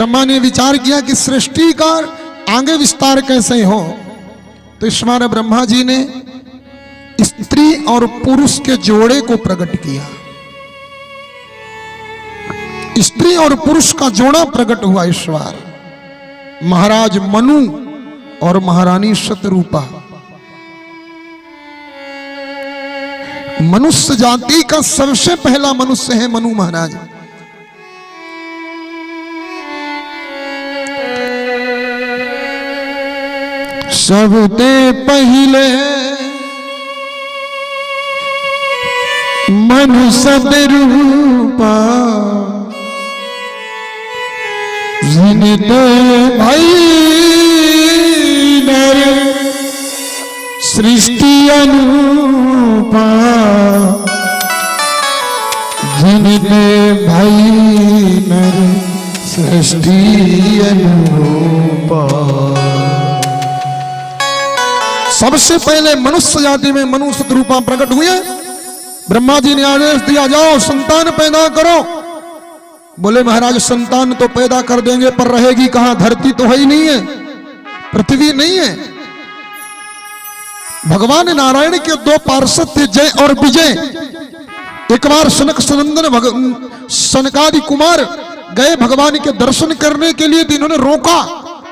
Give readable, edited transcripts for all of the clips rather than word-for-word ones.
ब्रह्मा ने विचार किया कि सृष्टि का आगे विस्तार कैसे हो, तो ईश्वर ब्रह्मा जी ने स्त्री और पुरुष के जोड़े को प्रकट किया। स्त्री और पुरुष का जोड़ा प्रकट हुआ। ईश्वर महाराज मनु और महारानी शतरूपा। मनुष्य जाति का सबसे पहला मनुष्य है मनु महाराज। सबते पहले मनु शतरूपा, जिनते भाई नर सृष्टि अनुपा, जिनते भाई नर सृष्टि अनुपा। सबसे पहले मनुष्य जाति में मनु शतरूपा प्रकट हुए। ब्रह्मा जी ने आदेश दिया, जाओ संतान पैदा करो। बोले महाराज संतान तो पैदा कर देंगे, पर रहेगी कहां? धरती तो है ही नहीं है, पृथ्वी नहीं है। भगवान नारायण के दो पार्षद थे, जय और विजय। एक बार सनक सनंदन सनकादि कुमार गए भगवान के दर्शन करने के लिए, तो इन्होंने रोका।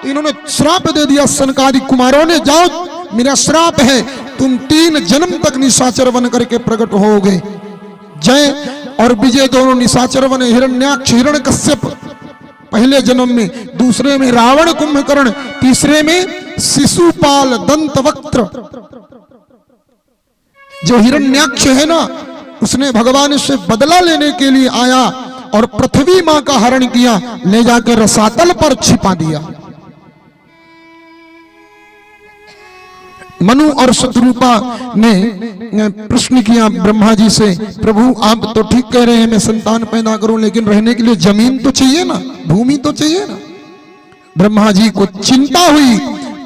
इन्होंने श्राप दे दिया सनकादि कुमारों ने, जाओ मेरा श्राप है, तुम 3 जन्म तक निशाचर बन करके प्रकट होगे। जय और विजय दोनों निशाचर बने। हिरण्याक्ष हिरण्यकश्यप पहले जन्म में, दूसरे में रावण कुंभकर्ण, तीसरे में शिशुपाल दंतवक्त्र। जो हिरण्याक्ष है ना, उसने भगवान से बदला लेने के लिए आया और पृथ्वी मां का हरण किया, ले जाकर रसातल पर छिपा दिया। मनु और शतरूपा ने प्रश्न किया ब्रह्मा जी से, प्रभु आप तो ठीक कह रहे हैं मैं संतान पैदा करूं, लेकिन रहने के लिए जमीन तो चाहिए ना, भूमि तो चाहिए ना। ब्रह्मा जी को चिंता हुई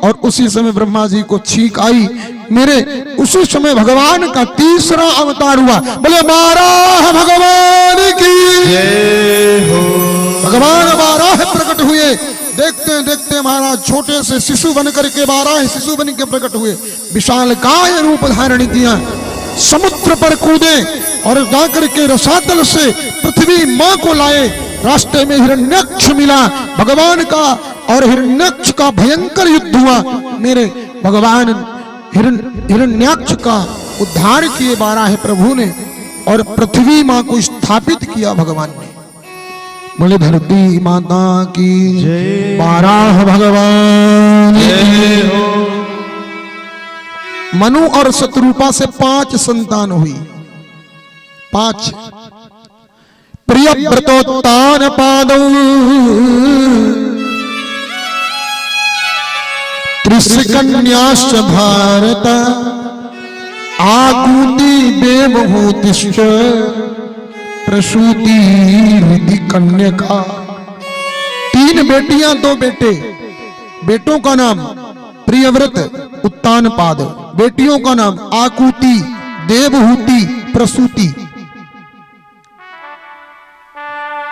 और उसी समय ब्रह्मा जी को छींक आई। मेरे उसी समय भगवान का तीसरा अवतार हुआ। बोले बाराह भगवान की जय हो। भगवान बाराह प्रकट हुए। देखते देखते महाराज छोटे से शिशु बन करके 12 शिशु बन के प्रकट हुए। विशाल काय रूप धारण किया, समुद्र पर कूदे और जाकर के रसातल से पृथ्वी मां को लाए। रास्ते में हिरण्यक्ष मिला भगवान का, और हिरण्यक्ष का भयंकर युद्ध हुआ। मेरे भगवान हिरण्याक्ष का उद्धार किए 12 प्रभु ने, और पृथ्वी मां को स्थापित किया भगवान ने। बोले धरती माता की जय, 12 भगवान जय हो। मनु और शतरूपा से 5 संतान हुई। 5 प्रिय व्रतोत्तान पादौ, त्रिकन्याश्च भारत, आकूति देवहूतिश्च, प्रसूति विधि कन्या। 3 बेटियां 2 बेटे। बेटों का नाम प्रियव्रत उत्तानपाद, बेटियों का नाम आकूति देवहूति प्रसूति।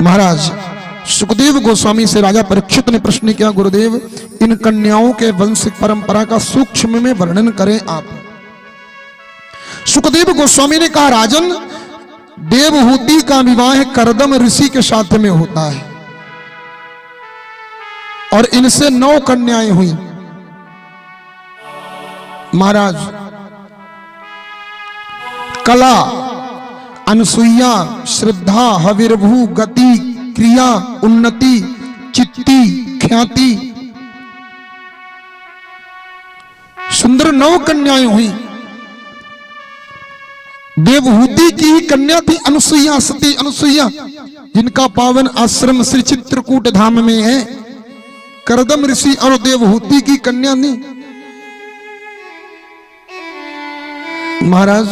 महाराज सुखदेव गोस्वामी से राजा परीक्षित ने प्रश्न किया, गुरुदेव इन कन्याओं के वंश परंपरा का सूक्ष्म में वर्णन करें आप। सुखदेव गोस्वामी ने कहा, राजन देवहूति का विवाह करदम ऋषि के साथ में होता है और इनसे 9 कन्याएं हुई। महाराज कला, अनसुईया, श्रद्धा, हविर्भू, गति, क्रिया, उन्नति, चित्ती, ख्याति, सुंदर 9 कन्याएं हुई। देवहूति की कन्या थी अनुसुईया, सती अनुसुईया, जिनका पावन आश्रम श्री चित्रकूट धाम में है। करदम ऋषि और देवहूति की कन्या थी। महाराज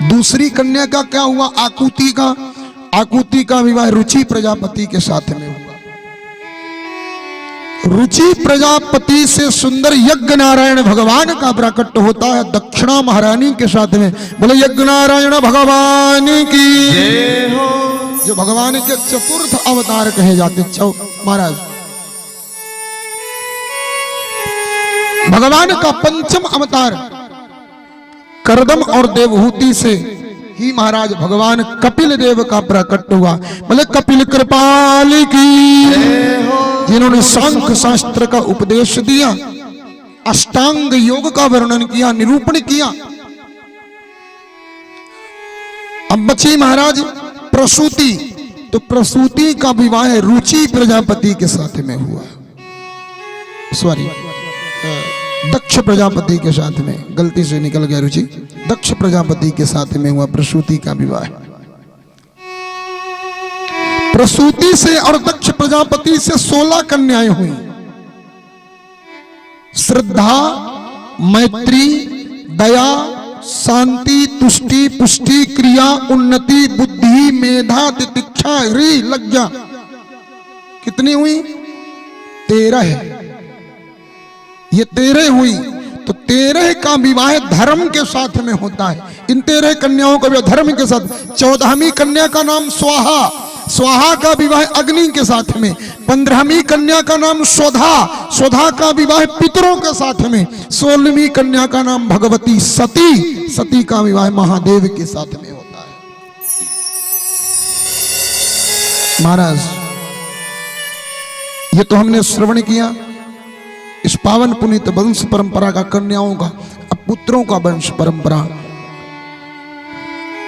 दूसरी कन्या का क्या हुआ? आकुति का। आकुति का विवाह रुचि प्रजापति के साथ में हुआ। रुचि प्रजापति से सुंदर यज्ञ नारायण भगवान का प्रकट होता है दक्षिणा महारानी के साथ में। बोले यज्ञ नारायण भगवान की जय हो। जो भगवान के चतुर्थ अवतार कहे जाते। महाराज भगवान का पंचम अवतार करदम और देवहूति से ही महाराज भगवान कपिल देव का प्रकट हुआ। बोले कपिल कृपाल की, जिन्होंने सांख्य शास्त्र का उपदेश दिया, अष्टांग योग का वर्णन किया, निरूपण किया। अब बची महाराज प्रसूति। तो प्रसूति का विवाह रुचि प्रजापति के साथ में हुआ। सॉरी, दक्ष प्रजापति के साथ में, गलती से निकल गया रुचि। दक्ष प्रजापति के साथ में हुआ प्रसूति का विवाह। प्रसूति से और दक्ष प्रजापति से 16 कन्याएं हुई। श्रद्धा, मैत्री, दया, शांति, तुष्टि, पुष्टि, क्रिया, उन्नति, बुद्धि, मेधा, तितिक्षा, ह्री, लज्जा। कितनी हुई? 13। ये 13 हुई। तो 13 का विवाह धर्म के साथ में होता है। इन 13 कन्याओं का विवाह धर्म के साथ। 14वीं कन्या का नाम स्वाहा, स्वाहा का विवाह अग्नि के साथ में। 15वीं कन्या का नाम स्वधा, स्वधा का विवाह पितरों के साथ में। 16वीं कन्या का नाम भगवती सती, सती का विवाह महादेव के साथ में होता है। महाराज ये तो हमने श्रवण किया इस पावन पुनीत वंश परंपरा का, कन्याओं का। अब पुत्रों का वंश परंपरा।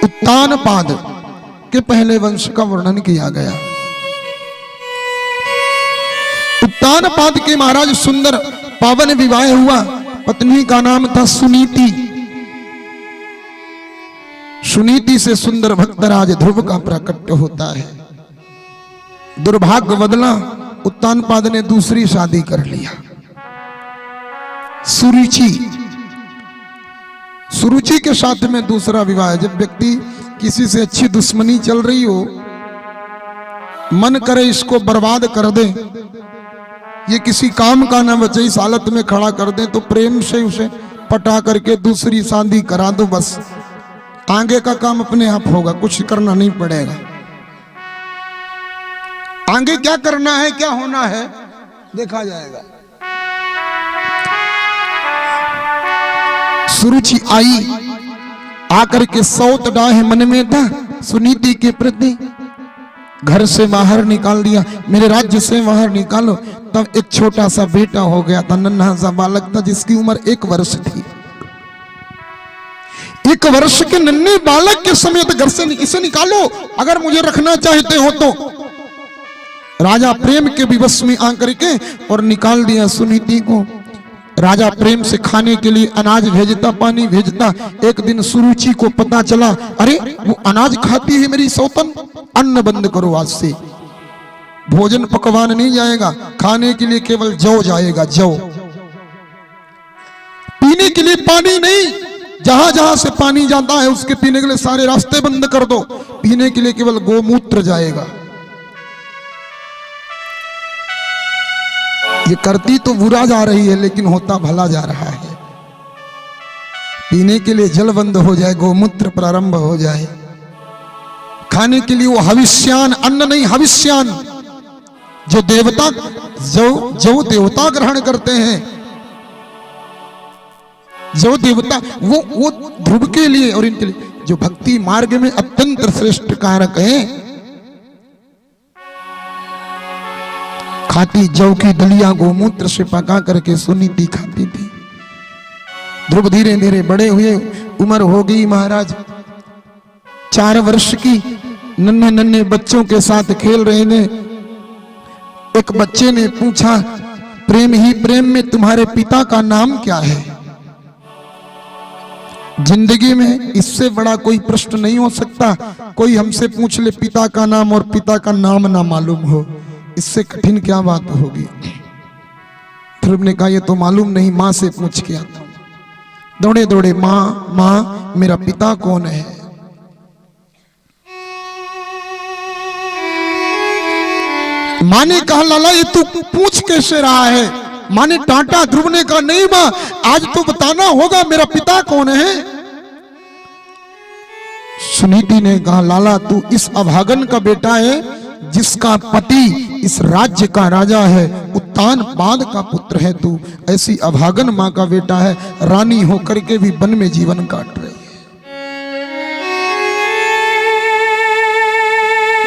उत्तानपाद के पहले वंश का वर्णन किया गया। उत्तानपाद के महाराज सुंदर पावन विवाह हुआ। पत्नी का नाम था सुनीति। सुनीति से सुंदर भक्तराज ध्रुव का प्रकट होता है। दुर्भाग्य बदला, उत्तानपाद ने दूसरी शादी कर लिया। सुरुचि, सुरुचि के साथ में दूसरा विवाह। जब व्यक्ति किसी से अच्छी दुश्मनी चल रही हो, मन करे इसको बर्बाद कर दे, ये किसी काम का ना बचे, इस हालत में खड़ा कर दे, तो प्रेम से उसे पटा करके दूसरी शादी करा दो। बस आगे का काम अपने आप होगा, कुछ करना नहीं पड़ेगा। आगे क्या करना है, क्या होना है, देखा जाएगा। सुरुचि आई, आकर के सौत डाहे मन में था सुनीति के प्रति। घर से बाहर निकाल दिया, मेरे राज्य से बाहर निकालो। तब एक छोटा सा बेटा हो गया था, नन्हा सा बालक था, जिसकी उम्र 1 वर्ष थी। 1 वर्ष के नन्हे बालक के समेत घर से इसे निकालो, अगर मुझे रखना चाहते हो तो। राजा प्रेम के विवश में आकर के और निकाल दिया सुनीति को। राजा प्रेम से खाने के लिए अनाज भेजता, पानी भेजता। एक दिन सुरुचि को पता चला, अरे वो अनाज खाती है मेरी सौतन, अन्न बंद करो, आज से भोजन पकवान नहीं जाएगा, खाने के लिए केवल जौ जाएगा, जौ। पीने के लिए पानी नहीं, जहां जहां से पानी जाता है उसके पीने के लिए सारे रास्ते बंद कर दो। पीने के लिए केवल गोमूत्र जाएगा। ये करती तो बुरा जा रही है, लेकिन होता भला जा रहा है। पीने के लिए जल बंद हो जाए, गोमूत्र प्रारंभ हो जाए। खाने के लिए वो हविष्यान, अन्न नहीं हविष्यान, जो देवता, जो देवता ग्रहण करते हैं, जो देवता, वो ध्रुव के लिए और इनके लिए, जो भक्ति मार्ग में अत्यंत श्रेष्ठ कारक है। खाती जौ की दलिया गोमूत्र से पका करके सुनीति खाती थी। ध्रुव धीरे धीरे बड़े हुए, उम्र हो गई महाराज 4 वर्ष की। नन्हे नन्हे बच्चों के साथ खेल रहे थे। एक बच्चे ने पूछा, प्रेम ही प्रेम में तुम्हारे पिता का नाम क्या है? जिंदगी में इससे बड़ा कोई प्रश्न नहीं हो सकता। कोई हमसे पूछ ले पिता का नाम और पिता का नाम ना मालूम हो, इससे कठिन क्या बात होगी। ध्रुव ने कहा, ये तो मालूम नहीं, मां से पूछ के आता हूं। दौड़े दौड़े, मां मां मेरा पिता कौन है? मां ने कहा, लाला ये तू पूछ कैसे रहा है? मां ने डांटा। ध्रुव ने कहा, नहीं मां, आज तो बताना होगा मेरा पिता कौन है। सुनीति ने कहा लाला तू इस अभागन का बेटा है जिसका पति इस राज्य का राजा है, उत्तान पाद का पुत्र है तू, ऐसी अभागन माँ का बेटा है, रानी होकर के भी वन में जीवन काट रही है।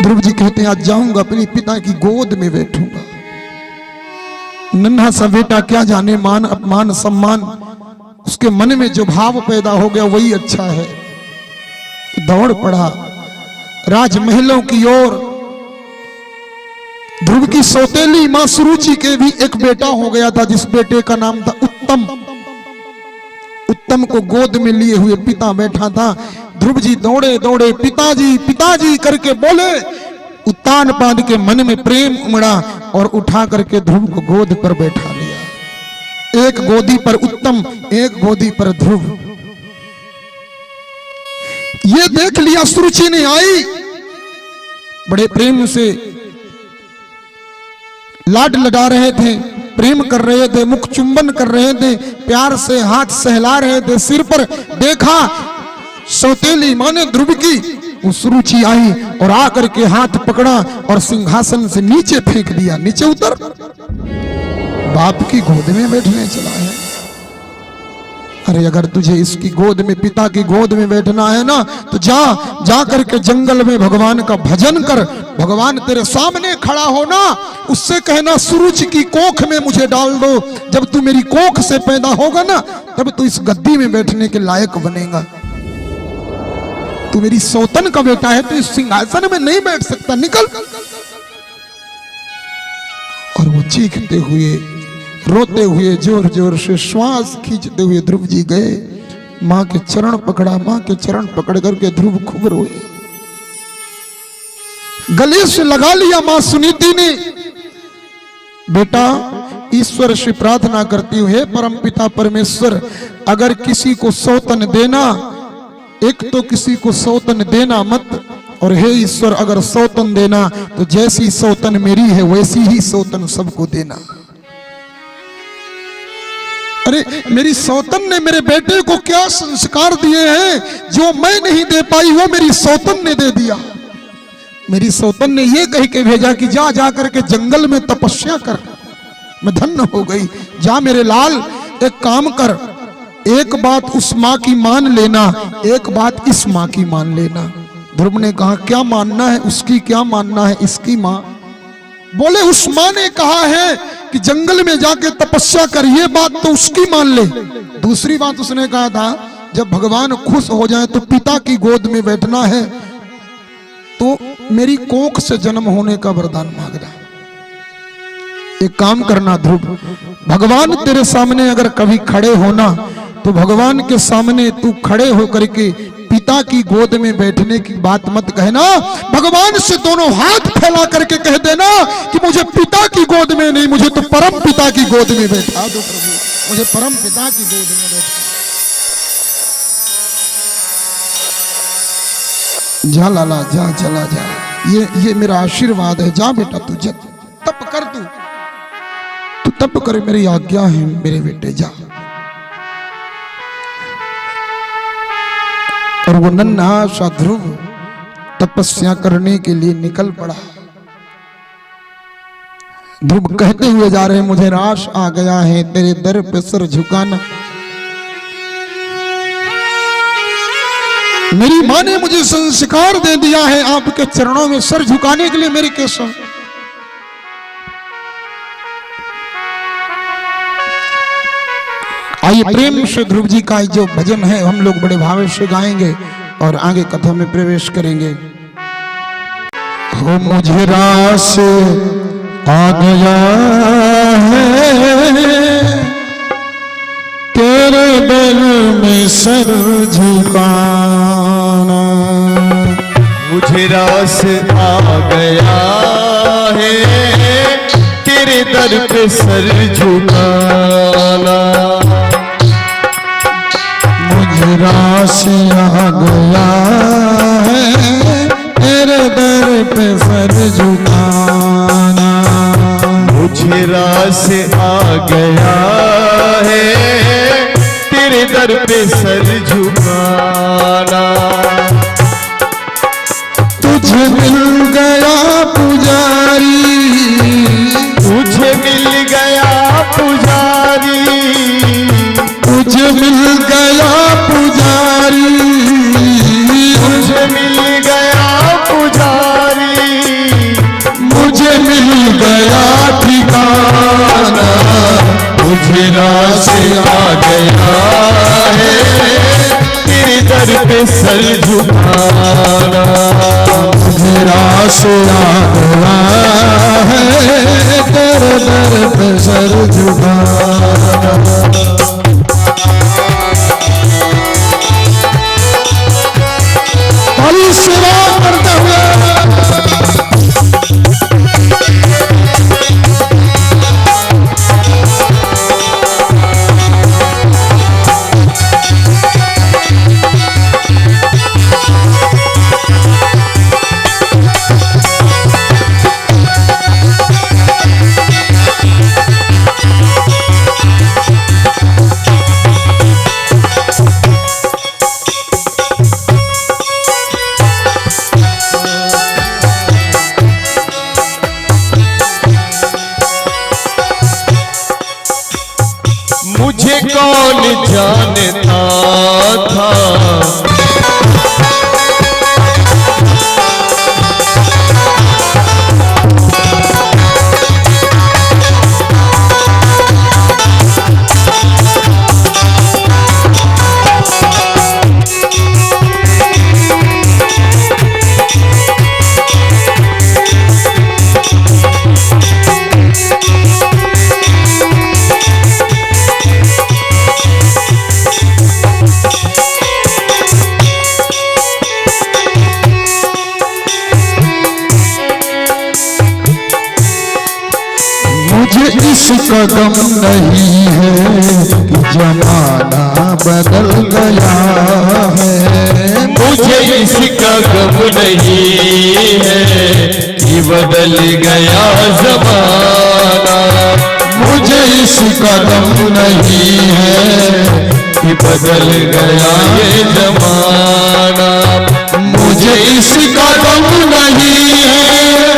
ध्रुव जी कहते हैं आज जाऊंगा अपने पिता की गोद में बैठूंगा। नन्हा सा बेटा क्या जाने मान अपमान सम्मान, उसके मन में जो भाव पैदा हो गया वही अच्छा है। दौड़ पड़ा राजमहलों की ओर। ध्रुव की सौतेली मां सुरुचि के भी एक बेटा हो गया था जिस बेटे का नाम था उत्तम। उत्तम को गोद में लिए हुए पिता बैठा था। ध्रुव जी दौड़े दौड़े पिताजी पिताजी करके बोले। उत्तान पाद के मन में प्रेम उमड़ा और उठा करके ध्रुव को गोद पर बैठा लिया। एक गोदी पर उत्तम, एक गोदी पर ध्रुव। ये देख लिया सुरुचि ने आई, बड़े प्रेम से लाड लड़ा रहे थे, प्रेम कर रहे थे, मुख चुंबन कर रहे थे, प्यार से हाथ सहला रहे थे सिर पर। देखा सौतेली मां ने ध्रुव की, वो सुरुचि आई और आकर के हाथ पकड़ा और सिंहासन से नीचे फेंक दिया। नीचे उतर, बाप की गोद में बैठने चला है। अरे अगर तुझे इसकी गोद में, पिता की गोद में बैठना है ना तो जा करके जंगल में भगवान का भजन कर। भगवान तेरे सामने खड़ा हो ना, उससे कहना सुरुचि की कोख में मुझे डाल दो। जब तू मेरी कोख से पैदा होगा ना तब तू इस गद्दी में बैठने के लायक बनेगा। तू मेरी सौतन का बेटा है, तू इस सिंहासन में नहीं बैठ सकता, निकल। और वो चीखते हुए रोते हुए जोर जोर से श्वास खींचते हुए ध्रुव जी गए। मां के चरण पकड़ा, मां के चरण पकड़ करके ध्रुव खूब रोए। गले से लगा लिया मां सुनीति ने। बेटा ईश्वर से प्रार्थना करती हूँ, हे परमपिता परमेश्वर, अगर किसी को सौतन देना, एक तो किसी को सौतन देना मत, और हे ईश्वर अगर सौतन देना तो जैसी सौतन मेरी है वैसी ही सौतन सबको देना। अरे मेरी सौतन ने मेरे बेटे को क्या संस्कार दिए हैं जो मैं नहीं दे पाई, वो मेरी सौतन ने दे दिया। मेरी सौतन ने ये कह के भेजा कि जा जा करके जंगल में तपस्या कर। मैं धन्य हो गई। जा मेरे लाल एक काम कर, एक बात उस माँ की मान लेना, एक बात इस माँ की मान लेना। ध्रुव ने कहा क्या मानना है, उसकी क्या मानना है, इसकी माँ। बोले उस माँ ने कहा है कि जंगल में जाके तपस्या कर, ये बात तो उसकी मान ले। दूसरी बात उसने कहा था जब भगवान खुश हो जाए तो पिता की गोद में बैठना है तो मेरी कोख से जन्म होने का वरदान मांगना। एक काम करना ध्रुव, भगवान तेरे सामने अगर कभी खड़े होना तो भगवान के सामने तू खड़े होकर के पिता की गोद में बैठने की बात मत कहना। भगवान से दोनों हाथ फैला करके कह देना कि मुझे पिता की गोद में नहीं, मुझे तो परम पिता की गोद में बैठा दो प्रभु, मुझे परम पिता की गोद में बैठा। जा लाला जा, चला जा, ये मेरा आशीर्वाद है। जा बेटा तू तप कर, तू तप कर, मेरी आज्ञा है मेरे बेटे, जा। और वो नन्हा सा ध्रुव तपस्या करने के लिए निकल पड़ा। ध्रुव कहते हुए जा रहे, मुझे राश आ गया है तेरे दर पे सर झुकाना। मेरी माँ ने मुझे संस्कार दे दिया है आपके चरणों में सर झुकाने के लिए। मेरे केशव आइए प्रेम से ध्रुव जी का जो भजन है हम लोग बड़े भाव से गाएंगे और आगे कथा में प्रवेश करेंगे। हो मुझे रास आ गया है तेरे दर में सर झुकाना। मुझे रास आ गया है तेरे दर पे सर झुकाना। मुझे रास आ गया है तेरे दर पे सर झुकाना। मुझे रास आ गया है तेरे दर पे सर झुकाना। मिल गया पुजारी, मुझे मिल गया पुजारी, मुझे मिल गया पुजारी, मुझे मिल गया पुजारी, मुझे मिल गया ठिकाना, मुझे रास आ गया है तेरे दर पे सर झुकाना, मुझे रास आ गया है तेरे दर पे सर झुकाना। ताली सेवा करते हुए मुझे कौन जानता था, मुझे इसका गम नहीं है कि जमाना बदल गया है, मुझे इसका गम नहीं है कि बदल गया ज़माना, मुझे इसका गम नहीं है कि बदल गया ये ज़माना, मुझे इसका गम नहीं है,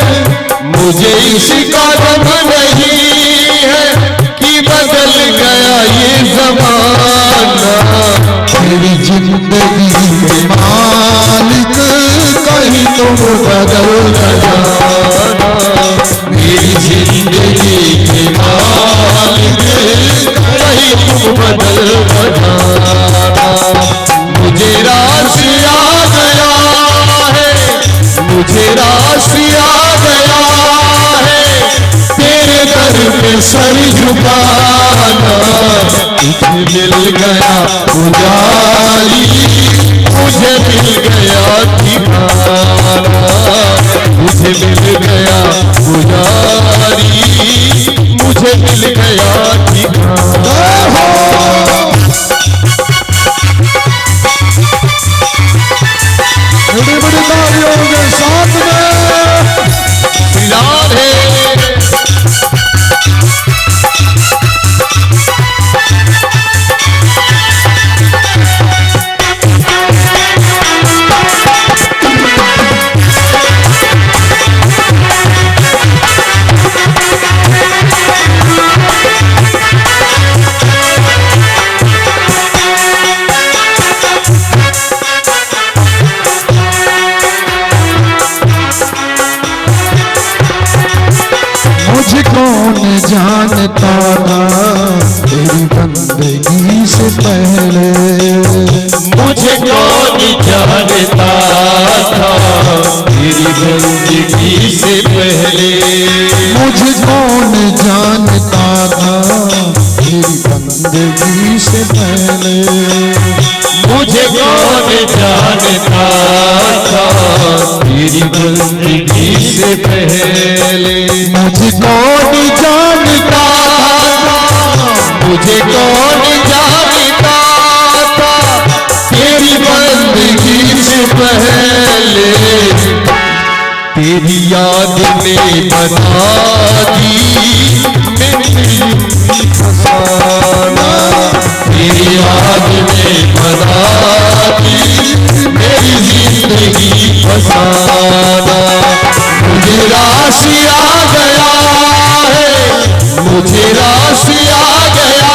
मुझे इसका गम नहीं है कि बदल गया ये ज़माना, मेरी जिंदगी के मालिक कहीं तुम बदल गया, मेरी जिंदगी के मालिक कहीं तुम बदल गया, मुझे रास आ गया है, मुझे रास आ गया है तेरे दर पे सर झुकाना, मुझे मिल गया पुजारी, मुझे मिल गया ठिकाना, मुझे मिल गया पुजारी, मुझे मिल गया ठिकाना। बड़ी बड़ी तालियों के साथ में राधे मुझे कौन जानता था तेरी बंदगी से पहले, मुझे कौन जानता था तेरी बंदगी से पहले, मुझे कौन जानता था तेरी बंदगी से पहले, मुझे कौन जानता था तेरी बंदगी से पहले, मुझे कौन जानता था, मुझे कौन जानता था तेरी बंदगी से पहले, तेरी याद ने बता दी मेरी फसाना, तेरी याद ने बता दी मेरी जिंदगी फसाना, रास आ गया है, मुझे रास आ गया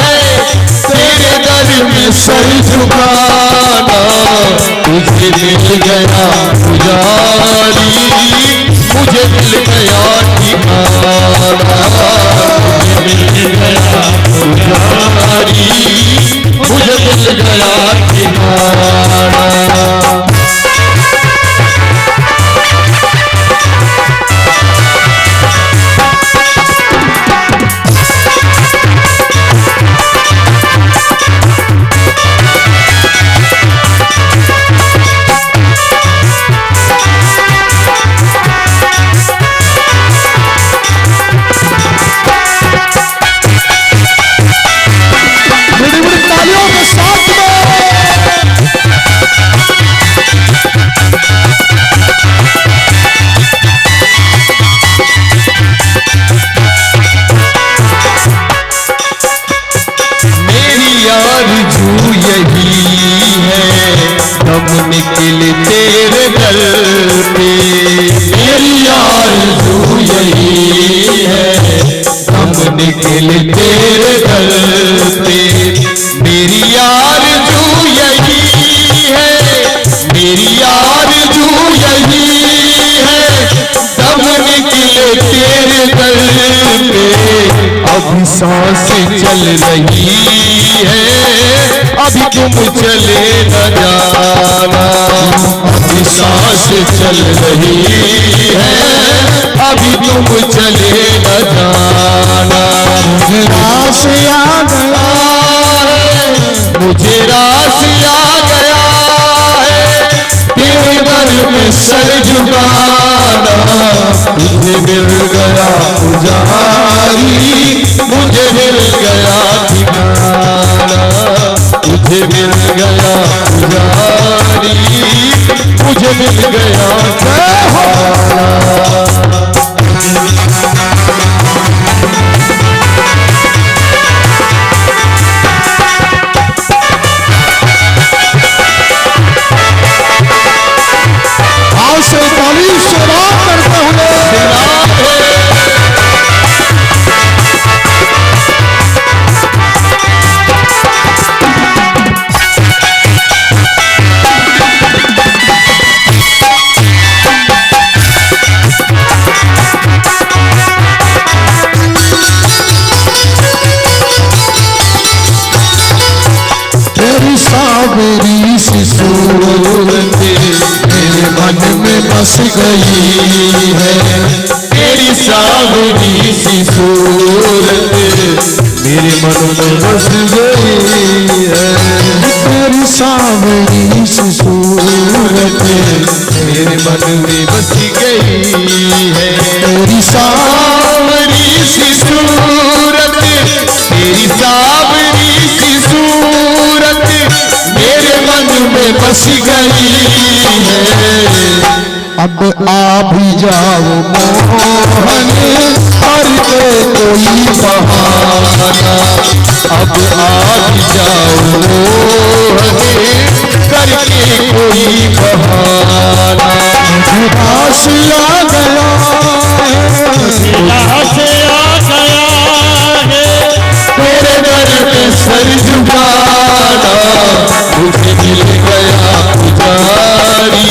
है, तेरे दर में सर झुकाना। तुझे मिल गया पुजारी, मुझे मिल गया ठिकाना। मुझे मिल गया पुजारी, मुझे मिल गया ठिकाना। निकल तेरे दर पे, मेरी आरज़ू यही है, हम निकल तेरे दर पे। मेरी आरज़ू यही है, मेरी आरज़ू यही है, हम निकल तेरे दर पे। अभी सांस चल रही है, अभी तुम चले न जाना। अभी सांस चल रही है, अभी तुम चले न जाना। मुझे रास आ गया है, मुझे रास आ गया है, तेरे दर में सर झुकाना। मुझे मिल गया पुजारी, मुझे मिल गया ठिकाना। मुझे मिल गया पुजारी, मुझे मिल गया ठिकाना। आओ से ताली सलाम करते हुए सावरी सी सूरत मेरे मन में बस गई है। तेरी सावरी सी सूरत मेरे मन में बस गई है। तेरी सावरी सी सूरत मेरे मन में बस गई है। तेरी सावरी सी सूरत, तेरी सावरी सी सूरत मेरे मन में बस गई है। अब आ भी जाओ मोहन करके कोई बहाना। अब आ भी जाओ मोहन करके कोई बहाना। मुझे रास आ गया है, तेरे दर पे सर झुकाना। मुझे मिल गया पुजारी,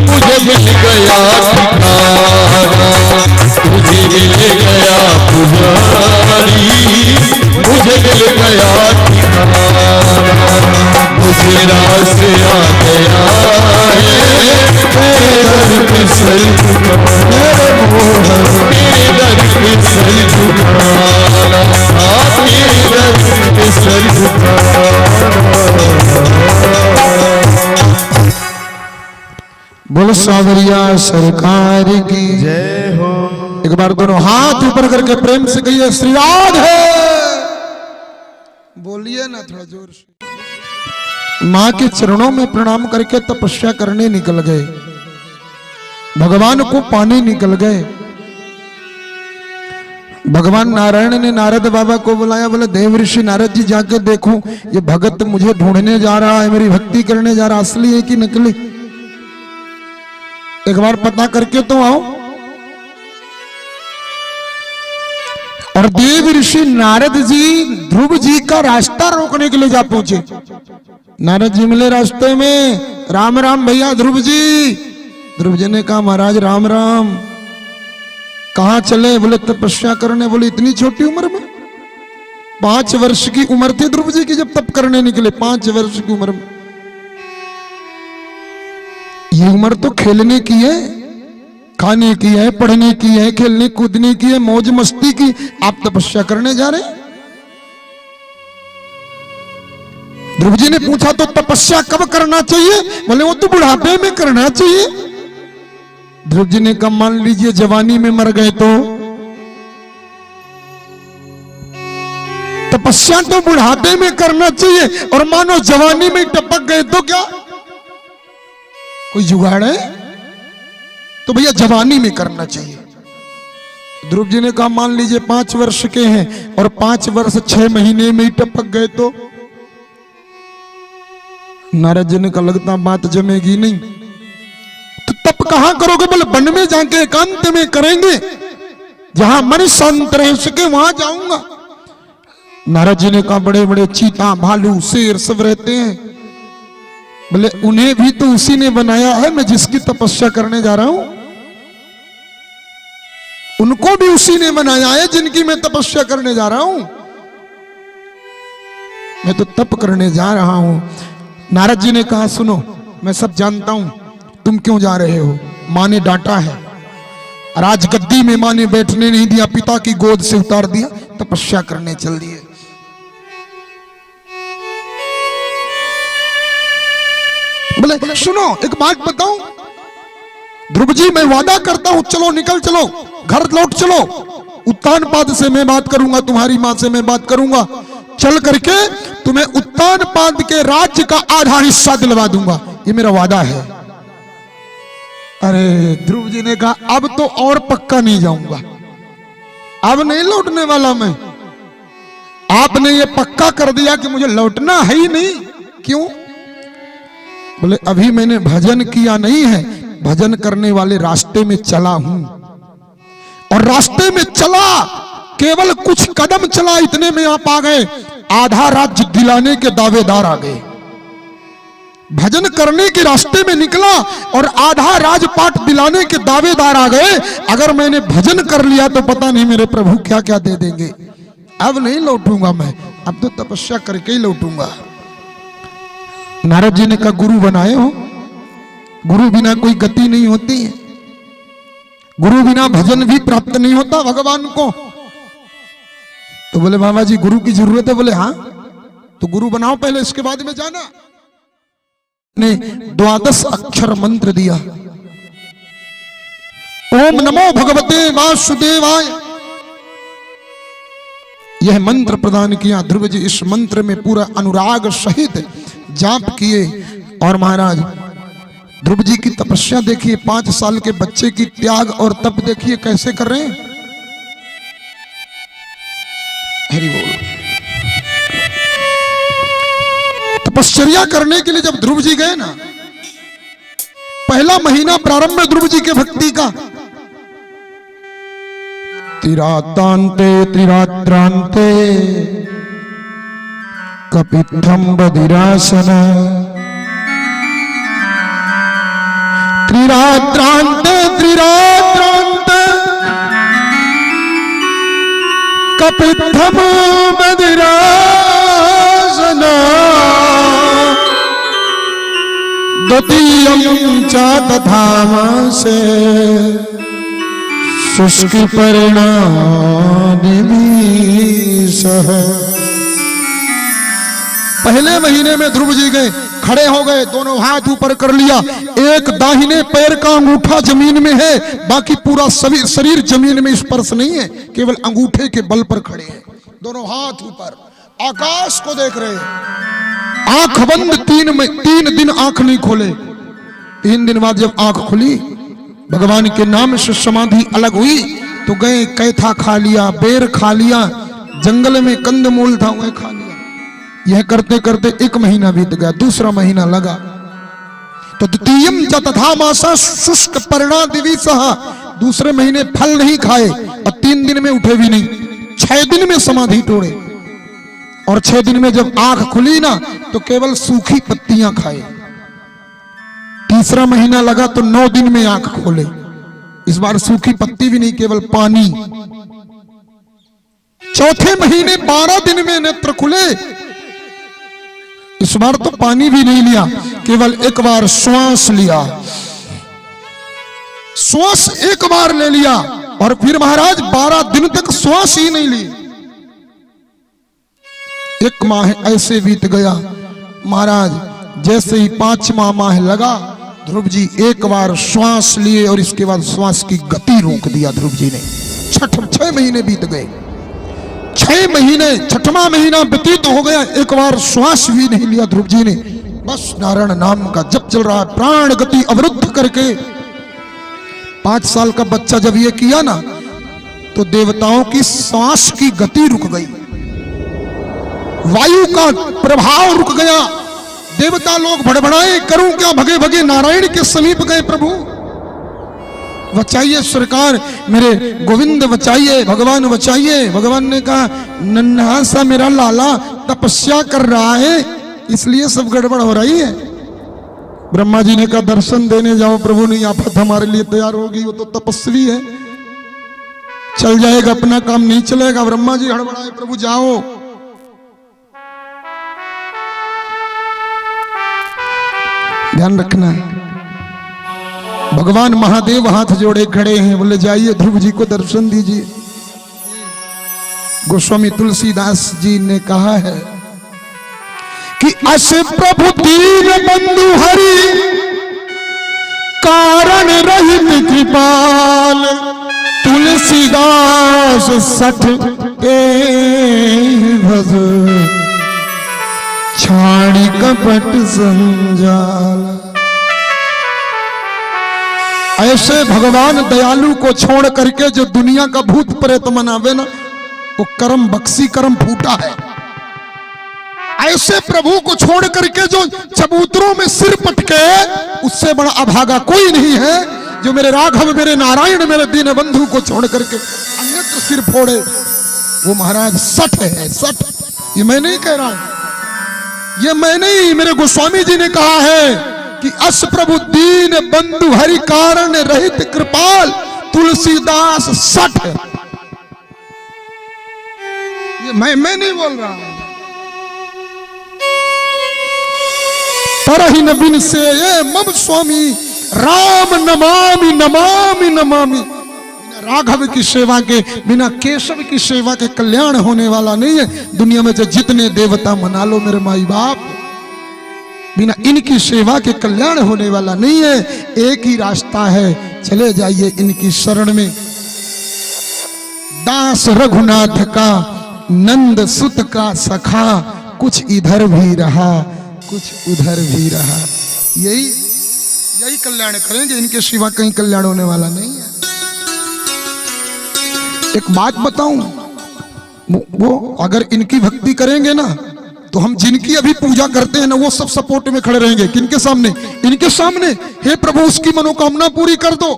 मुझे मिल गया ठिकाना। मुझे मिल गया पुजारी, मुझे मिल गया ठिकाना। मुझे रास आ गया है, तेरे दर पे सर झुकाना। मेरे दर पे सर झुकाना, मेरे दर पे सर झुकाना। बोल सावरिया सरकार की जय हो। एक बार दोनों हाथ ऊपर करके प्रेम से कहिए श्री राधे। बोलिए ना थोड़ा जोर से। माँ के चरणों में प्रणाम करके तपस्या करने निकल गए, भगवान को पाने निकल गए। भगवान नारायण ने नारद बाबा को बुलाया, बोले देव ऋषि नारद जी जाके देखो ये भगत मुझे ढूंढने जा रहा है, मेरी भक्ति करने जा रहा, असली है कि नकली। एक बार पता करके तो आओ। और देव ऋषि नारद जी ध्रुव जी का रास्ता रोकने के लिए जा पहुंचे। नारद जी मिले रास्ते में, राम राम भैया ध्रुव जी। ध्रुव जी ने कहा महाराज राम राम। कहां चले? बोले तपस्या करने। बोले इतनी छोटी उम्र में? 5 वर्ष की उम्र थी ध्रुव जी की जब तप करने निकले। 5 वर्ष की उम्र में। ये उम्र तो खेलने की है, खाने की है, पढ़ने की है, खेलने कूदने की है, मौज मस्ती की। आप तपस्या करने जा रहे हैं? ध्रुव जी ने पूछा तो तपस्या कब करना चाहिए? बोले वो तो बुढ़ापे में करना चाहिए। ध्रुव जी ने कहा मान लीजिए जवानी में मर गए तो? तपस्या तो बुढ़ापे में करना चाहिए, और मानो जवानी में टपक गए तो क्या कोई जुगाड़ है? तो भैया जवानी में करना चाहिए। ध्रुव जी ने कहा मान लीजिए 5 वर्ष के हैं और 5 वर्ष 6 महीने में ही टपक गए तो? नारद जी ने कहा लगता बात जमेगी नहीं। तो तप कहां करोगे? बोले वन में जाके एकांत में करेंगे, जहां मन शांत रह सके वहां जाऊंगा। नारद जी ने कहा बड़े बड़े चीता भालू शेर सब रहते हैं। बोले उन्हें भी तो उसी ने बनाया है, मैं जिसकी तपस्या करने जा रहा हूं उनको भी उसी ने बनाया है जिनकी मैं तपस्या करने जा रहा हूं। मैं तो तप करने जा रहा हूं। नारद जी ने कहा सुनो मैं सब जानता हूं, तुम क्यों जा रहे हो? मां ने डांटा है, राजगद्दी में मां ने बैठने नहीं दिया, पिता की गोद से उतार दिया, तपस्या करने चल दिए। बोले सुनो एक बात बताऊं ध्रुव जी, मैं वादा करता हूं, चलो निकल चलो, घर लौट चलो। उत्तानपाद से मैं बात करूंगा, तुम्हारी मां से मैं बात करूंगा, चल करके तुम्हें उत्तानपाद के राज्य का आधा हिस्सा दिलवा दूंगा, ये मेरा वादा है। अरे ध्रुव जी ने कहा अब तो और पक्का नहीं जाऊंगा, अब नहीं लौटने वाला मैं। आपने ये पक्का कर दिया कि मुझे लौटना है ही नहीं। क्यों? बोले अभी मैंने भजन किया नहीं है, भजन करने वाले रास्ते में चला हूं, और रास्ते में चला केवल कुछ कदम चला, इतने में आप आ गए, आधा राज्य दिलाने के दावेदार आ गए। भजन करने के रास्ते में निकला और आधा राजपाट दिलाने के दावेदार आ गए। अगर मैंने भजन कर लिया तो पता नहीं मेरे प्रभु क्या क्या दे देंगे। अब नहीं लौटूंगा मैं, अब तो तपस्या करके ही लौटूंगा। नारद जी ने कहा गुरु बनाए हो, गुरु बिना कोई गति नहीं होती है, गुरु बिना भजन भी प्राप्त नहीं होता भगवान को। तो बोले बाबा जी गुरु की जरूरत है? बोले हाँ, तो गुरु बनाओ पहले, इसके बाद में जाना। ने 12 अक्षर मंत्र दिया, ओम नमो भगवते वासुदेवाय, यह मंत्र प्रदान किया। ध्रुव जी इस मंत्र में पूरा अनुराग सहित जाप किए। और महाराज ध्रुव जी की तपस्या देखिए, 5 साल के बच्चे की त्याग और तप देखिए कैसे कर रहे हैं। हरि बोल। तपश्चर्या करने के लिए जब ध्रुव जी गए ना, पहला महीना प्रारंभ ध्रुव जी के भक्ति का। तिरातांते त्रिरात्रांते कपित्थम बधिरासन, त्रिरात्रांते त्रिरात्रांते कपित्थम बधिरासन, द्वितीयं च तथामसे शुष्क परिणादिमीशः। पहले महीने में ध्रुव जी गए, खड़े हो गए, दोनों हाथ ऊपर कर लिया, एक दाहिने पैर का अंगूठा जमीन में है, बाकी पूरा शरीर जमीन में स्पर्श नहीं है, केवल अंगूठे के बल पर खड़े हैं, दोनों हाथ ऊपर आकाश को देख रहे हैं। आंख बंद, 3 दिन आंख नहीं खोले। 3 दिन बाद जब आंख खुली, भगवान के नाम से समाधि अलग हुई, तो गए कैथा खा लिया, बेर खा लिया, जंगल में कंदमूल था वह खा लिया। यह करते करते 1 महीना बीत गया, दूसरा महीना लगा, तो द्वितीयम तथा मासा शुष्क पर्णा दिविसः, दूसरे महीने फल नहीं खाए और 3 दिन में उठे भी नहीं, 6 दिन में समाधि तोड़े, और 6 दिन में जब आंख खुली ना तो केवल सूखी पत्तियां खाए। तीसरा महीना लगा तो 9 दिन में आंख खोले, इस बार सूखी पत्ती भी नहीं, केवल पानी। चौथे महीने 12 दिन में नेत्र खुले, इस बार तो पानी भी नहीं लिया, केवल एक बार श्वास लिया, श्वास एक बार ले लिया, और फिर महाराज 12 दिन तक श्वास ही नहीं ली। 1 माह ऐसे बीत गया महाराज, जैसे ही 5वां माह लगा ध्रुव जी एक बार श्वास लिए और इसके बाद श्वास की गति रोक दिया ध्रुव जी ने। 6 महीने बीत गए, 6 महीने, 6वां महीना व्यतीत हो गया, एक बार श्वास भी नहीं लिया ध्रुव जी ने, बस नारायण नाम का जप चल रहा है, प्राण गति अवरुद्ध करके। 5 साल का बच्चा जब ये किया ना तो देवताओं की श्वास की गति रुक गई, वायु का प्रभाव रुक गया, देवता लोग भड़बड़ाए, करूं क्या, भगे भगे नारायण के समीप गए, प्रभु बचाइए सरकार, मेरे गोविंद बचाइए, भगवान बचाइए। भगवान ने कहा नन्हा सा मेरा लाला तपस्या कर रहा है, इसलिए सब गड़बड़ हो रही है। ब्रह्मा जी ने कहा दर्शन देने जाओ, प्रभु ने आफत हमारे लिए तैयार होगी, वो तो तपस्वी है, चल जाएगा, अपना काम नहीं चलेगा। ब्रह्मा जी हड़बड़ाए, प्रभु जाओ। ध्यान रखना, भगवान महादेव हाथ जोड़े खड़े हैं, बोले जाइए ध्रुव जी को दर्शन दीजिए। गोस्वामी तुलसीदास जी ने कहा है कि अस प्रभु दीन बंधु हरि, कारण रहित कृपाल, तुलसीदास 60 भज, छाड़ी कपट संजाल। ऐसे भगवान दयालु को छोड़ करके जो दुनिया का भूत प्रेत मनावे ना, वो कर्म बक्सी कर्म फूटा है। ऐसे प्रभु को छोड़ करके जो चबूतरों में सिर पटके, उससे बड़ा अभागा कोई नहीं है जो मेरे राघव, मेरे नारायण, मेरे दीन बंधु को छोड़ करके अन्यत्र सिर फोड़े। वो महाराज 60 है, 60। ये मैं नहीं कह रहा हूं, ये मैं नहीं, मेरे गोस्वामी जी ने कहा है कि अस प्रभु दीन बंधु हरि, कारण रहित कृपाल, तुलसीदास 60। ये मैं नहीं बोल रहा हूं। तरहि न बिन से ये मम स्वामी, राम नमामि नमामि नमामि। बिना राघव की सेवा के, बिना केशव की सेवा के कल्याण होने वाला नहीं है। दुनिया में जो जितने देवता मना लो मेरे माई बाप, बिना इनकी सेवा के कल्याण होने वाला नहीं है। एक ही रास्ता है, चले जाइए इनकी शरण में। दास रघुनाथ का, नंद सुत का सखा, कुछ इधर भी रहा, कुछ उधर भी रहा। यही कल्याण करेंगे, इनके सिवा कहीं कल्याण होने वाला नहीं है। एक बात बताऊं, वो अगर इनकी भक्ति करेंगे ना तो हम जिनकी अभी पूजा करते हैं ना, वो सब सपोर्ट में खड़े रहेंगे। किनके सामने? इनके सामने। हे प्रभु उसकी मनोकामना पूरी कर दो।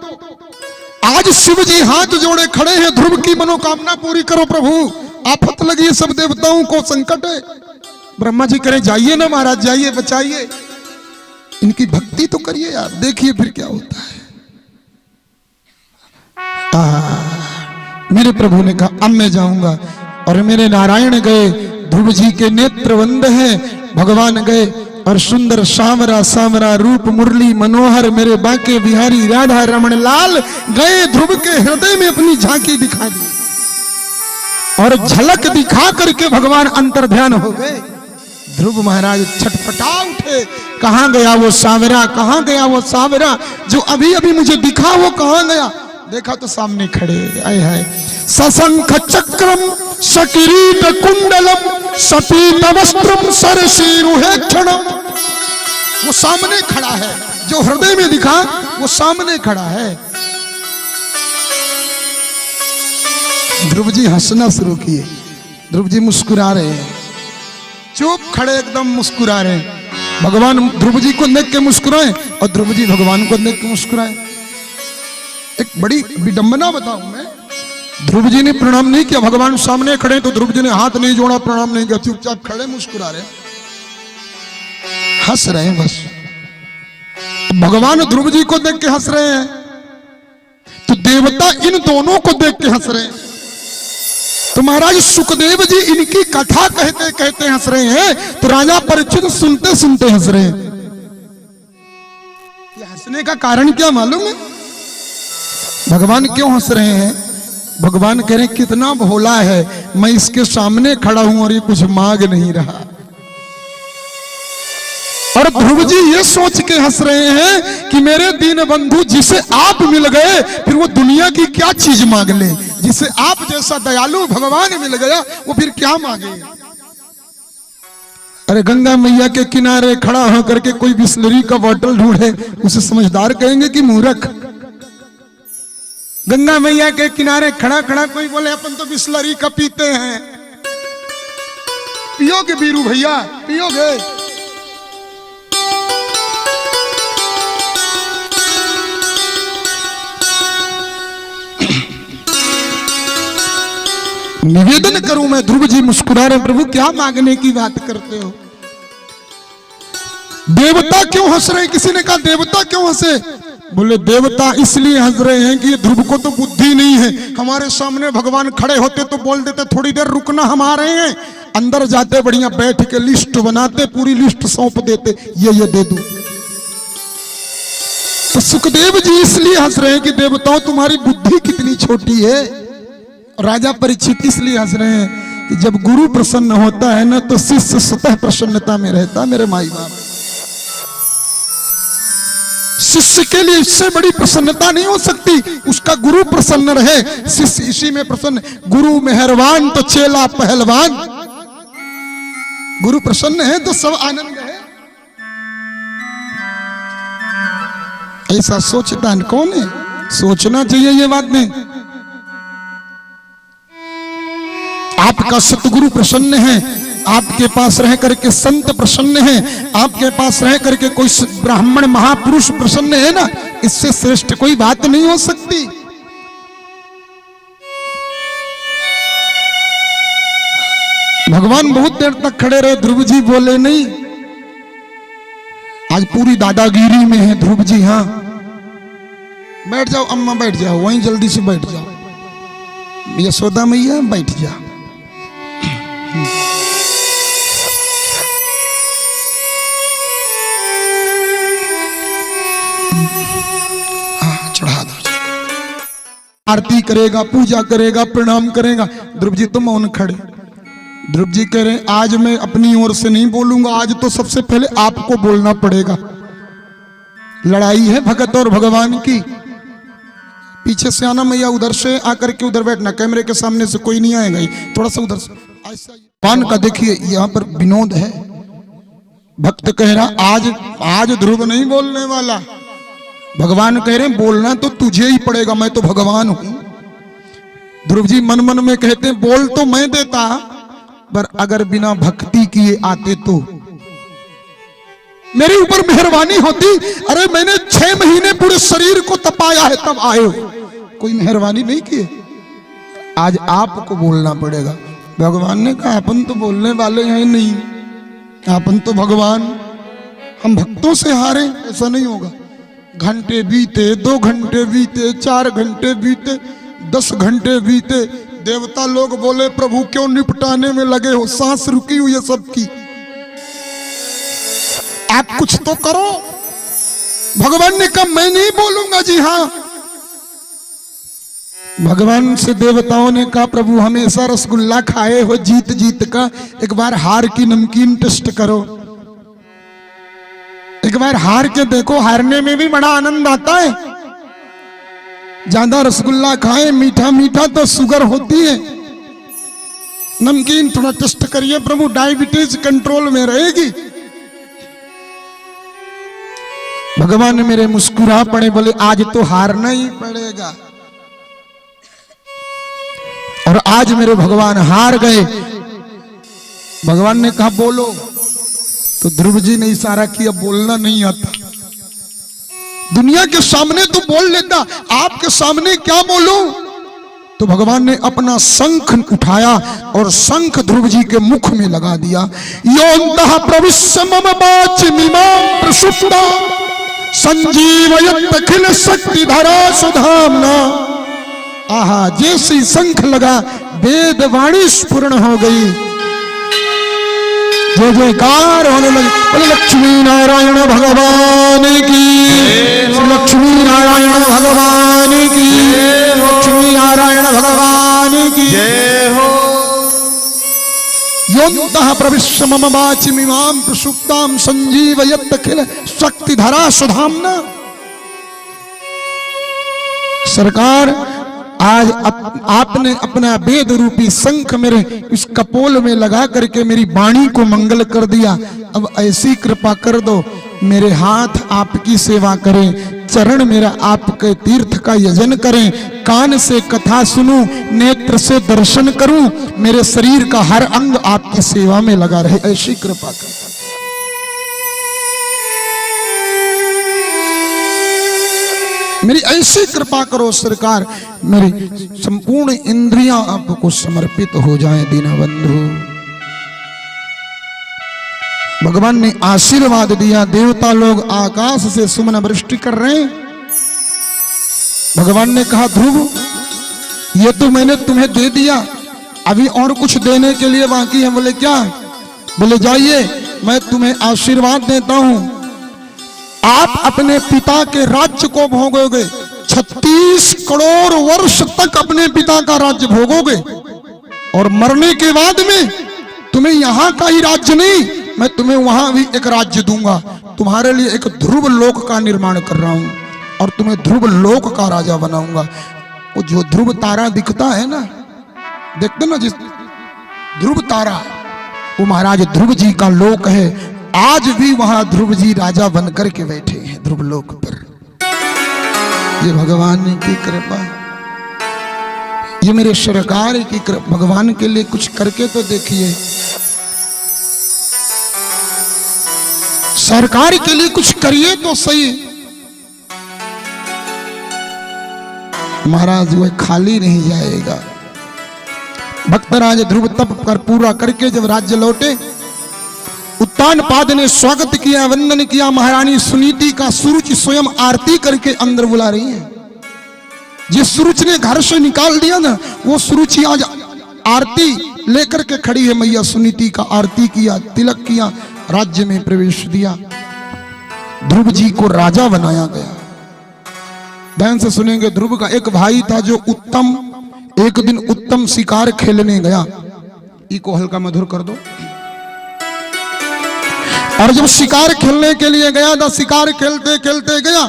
आज शिव जी हाथ जोड़े खड़े हैं, ध्रुव की मनोकामना पूरी करो प्रभु, आफत लगी है, सब देवताओं को संकट है। ब्रह्मा जी करें जाइए ना महाराज, जाइए बचाइए, इनकी भक्ति तो करिए यार, देखिए फिर क्या होता है। मेरे प्रभु ने कहा अब मैं जाऊंगा, और मेरे नारायण गए, ध्रुव जी के नेत्र बंद हैं, भगवान गए और सुंदर सावरा सावरा रूप मुरली मनोहर मेरे बांके बिहारी राधा रमण लाल गए, ध्रुव के हृदय में अपनी झांकी दिखा दी, और झलक दिखा करके भगवान अंतर्ध्यान हो गए। ध्रुव महाराज छटपटा उठे, कहां गया वो सावरा, कहां गया वो सावरा जो अभी अभी मुझे दिखा, वो कहां गया? देखा तो सामने खड़े, आए हाय, सशंख चक्रम सकिरीट कुंडलम सपीत वस्त्रम सरसीरुहे क्षणम। वो सामने खड़ा है, जो हृदय में दिखा वो सामने खड़ा है। ध्रुव जी हंसना शुरू किए, ध्रुव जी मुस्कुरा रहे हैं, चुप खड़े एकदम मुस्कुरा रहे हैं। भगवान ध्रुव जी को देख के मुस्कुराए, और ध्रुव जी भगवान को देख के मुस्कुराए। एक बड़ी विडंबना बताऊं मैं, ध्रुव जी ने प्रणाम नहीं किया, भगवान सामने खड़े तो ध्रुव जी ने हाथ नहीं जोड़ा, प्रणाम नहीं किया, चुपचाप खड़े मुस्कुरा रहे, हंस रहे हैं बस। भगवान ध्रुव जी को देख के हंस रहे हैं तो देवता इन दोनों को देख के हंस रहे हैं। तो महाराज सुखदेव जी इनकी कथा कहते कहते हंस रहे हैं, तो राजा परीक्षित सुनते सुनते हंस रहे हैं। ये हंसने का कारण क्या मालूम है? भगवान क्यों हंस रहे हैं? भगवान कह रहे हैं कितना भोला है, मैं इसके सामने खड़ा हूं और ये कुछ मांग नहीं रहा। और ध्रुव जी ये सोच के हंस रहे हैं कि मेरे दीन बंधु जिसे आप मिल गए, फिर वो दुनिया की क्या चीज मांग ले। जिसे आप जैसा दयालु भगवान मिल गया, वो फिर क्या मांगे। अरे गंगा मैया के किनारे खड़ा होकर के कोई बिस्लरी का बोतल ढूंढे, उसे समझदार कहेंगे कि मूर्ख। गंगा मैया के किनारे खड़ा खड़ा कोई बोले अपन तो बिस्लरी का पीते हैं, पियोगे बीरू भैया, पियोगे? निवेदन करूं मैं, ध्रुव जी मुस्कुरा रहे, प्रभु क्या मांगने की बात करते हो? देवता क्यों हंस रहे? किसी ने कहा देवता क्यों हंसे? बोले देवता इसलिए हंस रहे हैं कि ध्रुव को तो बुद्धि नहीं है। हमारे सामने भगवान खड़े होते तो बोल देते थोड़ी देर रुकना, हम आ रहे हैं। अंदर जाते बढ़िया बैठ के लिस्ट बनाते, पूरी लिस्ट सौंप देते, ये दे दूं। तो सुखदेव जी इसलिए हंस रहे हैं कि देवताओं तुम्हारी बुद्धि कितनी छोटी है। राजा परीक्षित इसलिए हंस रहे हैं कि जब गुरु प्रसन्न होता है ना, तो शिष्य स्वतः प्रसन्नता में रहता। मेरे माई बाप, शिष्य के लिए इससे बड़ी प्रसन्नता नहीं हो सकती, उसका गुरु प्रसन्न रहे, शिष्य इसी में प्रसन्न। गुरु मेहरबान तो चेला पहलवान। गुरु प्रसन्न है तो सब आनंद है। ऐसा सोचता कौन है? सोचना चाहिए ये बात नहीं। आपका सतगुरु प्रसन्न है, आपके पास रह करके संत प्रसन्न है, आपके पास रह करके कोई ब्राह्मण महापुरुष प्रसन्न है ना, इससे श्रेष्ठ कोई बात नहीं हो सकती। भगवान बहुत देर तक खड़े रहे, ध्रुव जी बोले नहीं। आज पूरी दादागिरी में है ध्रुव जी। हाँ बैठ जाओ अम्मा, बैठ जाओ वहीं, जल्दी से बैठ जाओ। यशोदा मैया बैठ जाओ। चढ़ा दो। आरती करेगा, पूजा करेगा, प्रणाम करेगा। ध्रुव जी तो मौन खड़े। ध्रुव जी कह रहे हैं आज मैं अपनी ओर से नहीं बोलूंगा, आज तो सबसे पहले आपको बोलना पड़ेगा। लड़ाई है भगत और भगवान की। पीछे से आना मैया, उधर से आकर के उधर बैठना, कैमरे के सामने से कोई नहीं आएगा, थोड़ा सा उधर से। भगवान का देखिए यहाँ पर विनोद है। भक्त कह रहा आज ध्रुव नहीं बोलने वाला। भगवान कह रहे बोलना तो तुझे ही पड़ेगा, मैं तो भगवान हूं। ध्रुव जी मन मन में कहते हैं बोल तो मैं देता, पर अगर बिना भक्ति किए आते तो मेरे ऊपर मेहरबानी होती। अरे मैंने 6 महीने पूरे शरीर को तपाया है तब आए हो, कोई मेहरबानी नहीं की। आज आपको बोलना पड़ेगा। भगवान ने कहा अपन तो बोलने वाले हैं नहीं, अपन तो भगवान, हम भक्तों से हारे, ऐसा नहीं होगा। घंटे बीते, 2 घंटे बीते, 4 घंटे बीते, 10 घंटे बीते। देवता लोग बोले प्रभु क्यों निपटाने में लगे हो, सांस रुकी हुई है सबकी, आप कुछ तो करो। भगवान ने कहा मैं नहीं बोलूंगा जी। हाँ, भगवान से देवताओं ने कहा प्रभु हमेशा रसगुल्ला खाए हो जीत जीत का, एक बार हार की नमकीन टेस्ट करो, एक बार हार के देखो, हारने में भी बड़ा आनंद आता है। ज्यादा रसगुल्ला खाए, मीठा मीठा तो शुगर होती है, नमकीन थोड़ा टेस्ट करिए प्रभु, डायबिटीज कंट्रोल में रहेगी। भगवान मेरे मुस्कुरा पड़े, बोले आज तो हारना ही पड़ेगा। और आज मेरे भगवान हार गए। भगवान ने कहा बोलो, तो ध्रुव जी ने इशारा किया बोलना नहीं आता। दुनिया के सामने तो बोल लेता, आपके सामने क्या बोलूं? तो भगवान ने अपना शंख उठाया और शंख ध्रुव जी के मुख में लगा दिया। योऽन्तः प्रविश्य मम वाचमिमां प्रसुप्ता संजीवयत् अखिल शक्तिधरा सुधाम्ना। आहा, जैसे ही शंख लगा वेद वाणी स्फुरण हो गई, जय जयकार होने लगी। बोले लक्ष्मी नारायण भगवान की, लक्ष्मी नारायण भगवान की, लक्ष्मी नारायण भगवान की जय हो। योऽन्तः प्रविश्य मम वाचमिमां प्रसुप्तां संजीवयत् अखिल शक्तिधरा सुधाम्ना। सरकार, आज आपने अपना वेद रूपी शंख मेरे इस कपोल में लगा करके मेरी वाणी को मंगल कर दिया। अब ऐसी कृपा कर दो, मेरे हाथ आपकी सेवा करें, चरण मेरा आपके तीर्थ का यजन करें, कान से कथा सुनूं, नेत्र से दर्शन करूं, मेरे शरीर का हर अंग आपकी सेवा में लगा रहे, ऐसी कृपा कर। मेरी ऐसी कृपा करो सरकार, मेरी संपूर्ण इंद्रियां आपको समर्पित हो जाएं दीनबंधु। भगवान ने आशीर्वाद दिया, देवता लोग आकाश से सुमन वृष्टि कर रहे हैं। भगवान ने कहा, ध्रुव ये तो मैंने तुम्हें दे दिया, अभी और कुछ देने के लिए बाकी है। बोले क्या? बोले जाइए, मैं तुम्हें आशीर्वाद देता हूं, आप अपने पिता के राज्य को भोगोगे, 36 करोड़ वर्ष तक अपने पिता का राज्य भोगोगे, और मरने के बाद में तुम्हें यहां का ही राज्य नहीं, मैं तुम्हें वहां भी एक राज्य दूंगा। तुम्हारे लिए एक ध्रुव लोक का निर्माण कर रहा हूं और तुम्हें ध्रुव लोक का राजा बनाऊंगा। वो जो ध्रुव तारा दिखता है ना, देखते ना जिस ध्रुव तारा, वो महाराज ध्रुव जी का लोक है। आज भी वहां ध्रुव जी राजा बनकर के बैठे हैं ध्रुव लोक पर। ये भगवान की कृपा, ये मेरे सरकार की कृपा। भगवान के लिए कुछ करके तो देखिए, सरकार के लिए कुछ करिए तो सही। महाराज वह खाली नहीं जाएगा। भक्तराज ध्रुव तप कर पूरा करके जब राज्य लौटे, उत्तानपाद ने स्वागत किया, वंदन किया। महारानी सुनीति का सुरुचि स्वयं आरती करके अंदर बुला रही है। जिस सुरुचि ने घर से निकाल दिया ना, वो सुरुचि आज आरती लेकर के खड़ी है। मैया सुनीति का आरती किया, तिलक किया, राज्य में प्रवेश दिया, ध्रुव जी को राजा बनाया गया। ध्यान से सुनेंगे, ध्रुव का एक भाई था जो एक दिन उत्तम शिकार खेलने गया। इको हल्का मधुर कर दो। और जब शिकार खेलने के लिए गया था, शिकार खेलते खेलते गया,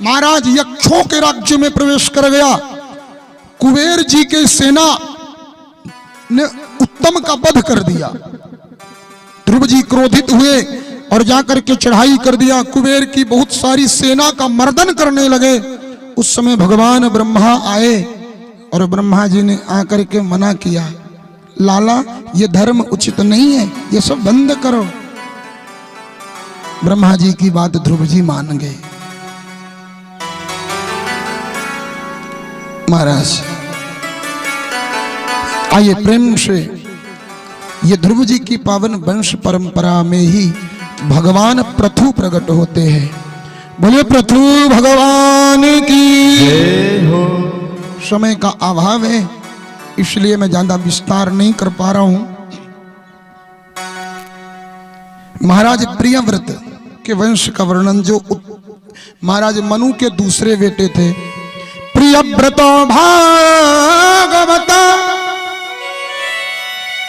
महाराज यक्षों के राज्य में प्रवेश कर गया। कुबेर जी के सेना ने उत्तम का वध कर दिया। ध्रुव जी क्रोधित हुए और जाकर के चढ़ाई कर दिया। कुबेर की बहुत सारी सेना का मर्दन करने लगे। उस समय भगवान ब्रह्मा आए और ब्रह्मा जी ने आकर के मना किया, लाला ये धर्म उचित नहीं है, ये सब बंद करो। ब्रह्मा जी की बात ध्रुव जी मान गए। महाराज आइए प्रेम से, ये ध्रुव जी की पावन वंश परंपरा में ही भगवान पृथु प्रकट होते हैं। बोले पृथु भगवान की जय हो। समय का अभाव है, इसलिए मैं ज्यादा विस्तार नहीं कर पा रहा हूं। महाराज प्रियव्रत के वंश का वर्णन, जो महाराज मनु के दूसरे बेटे थे। प्रियव्रतो भागवता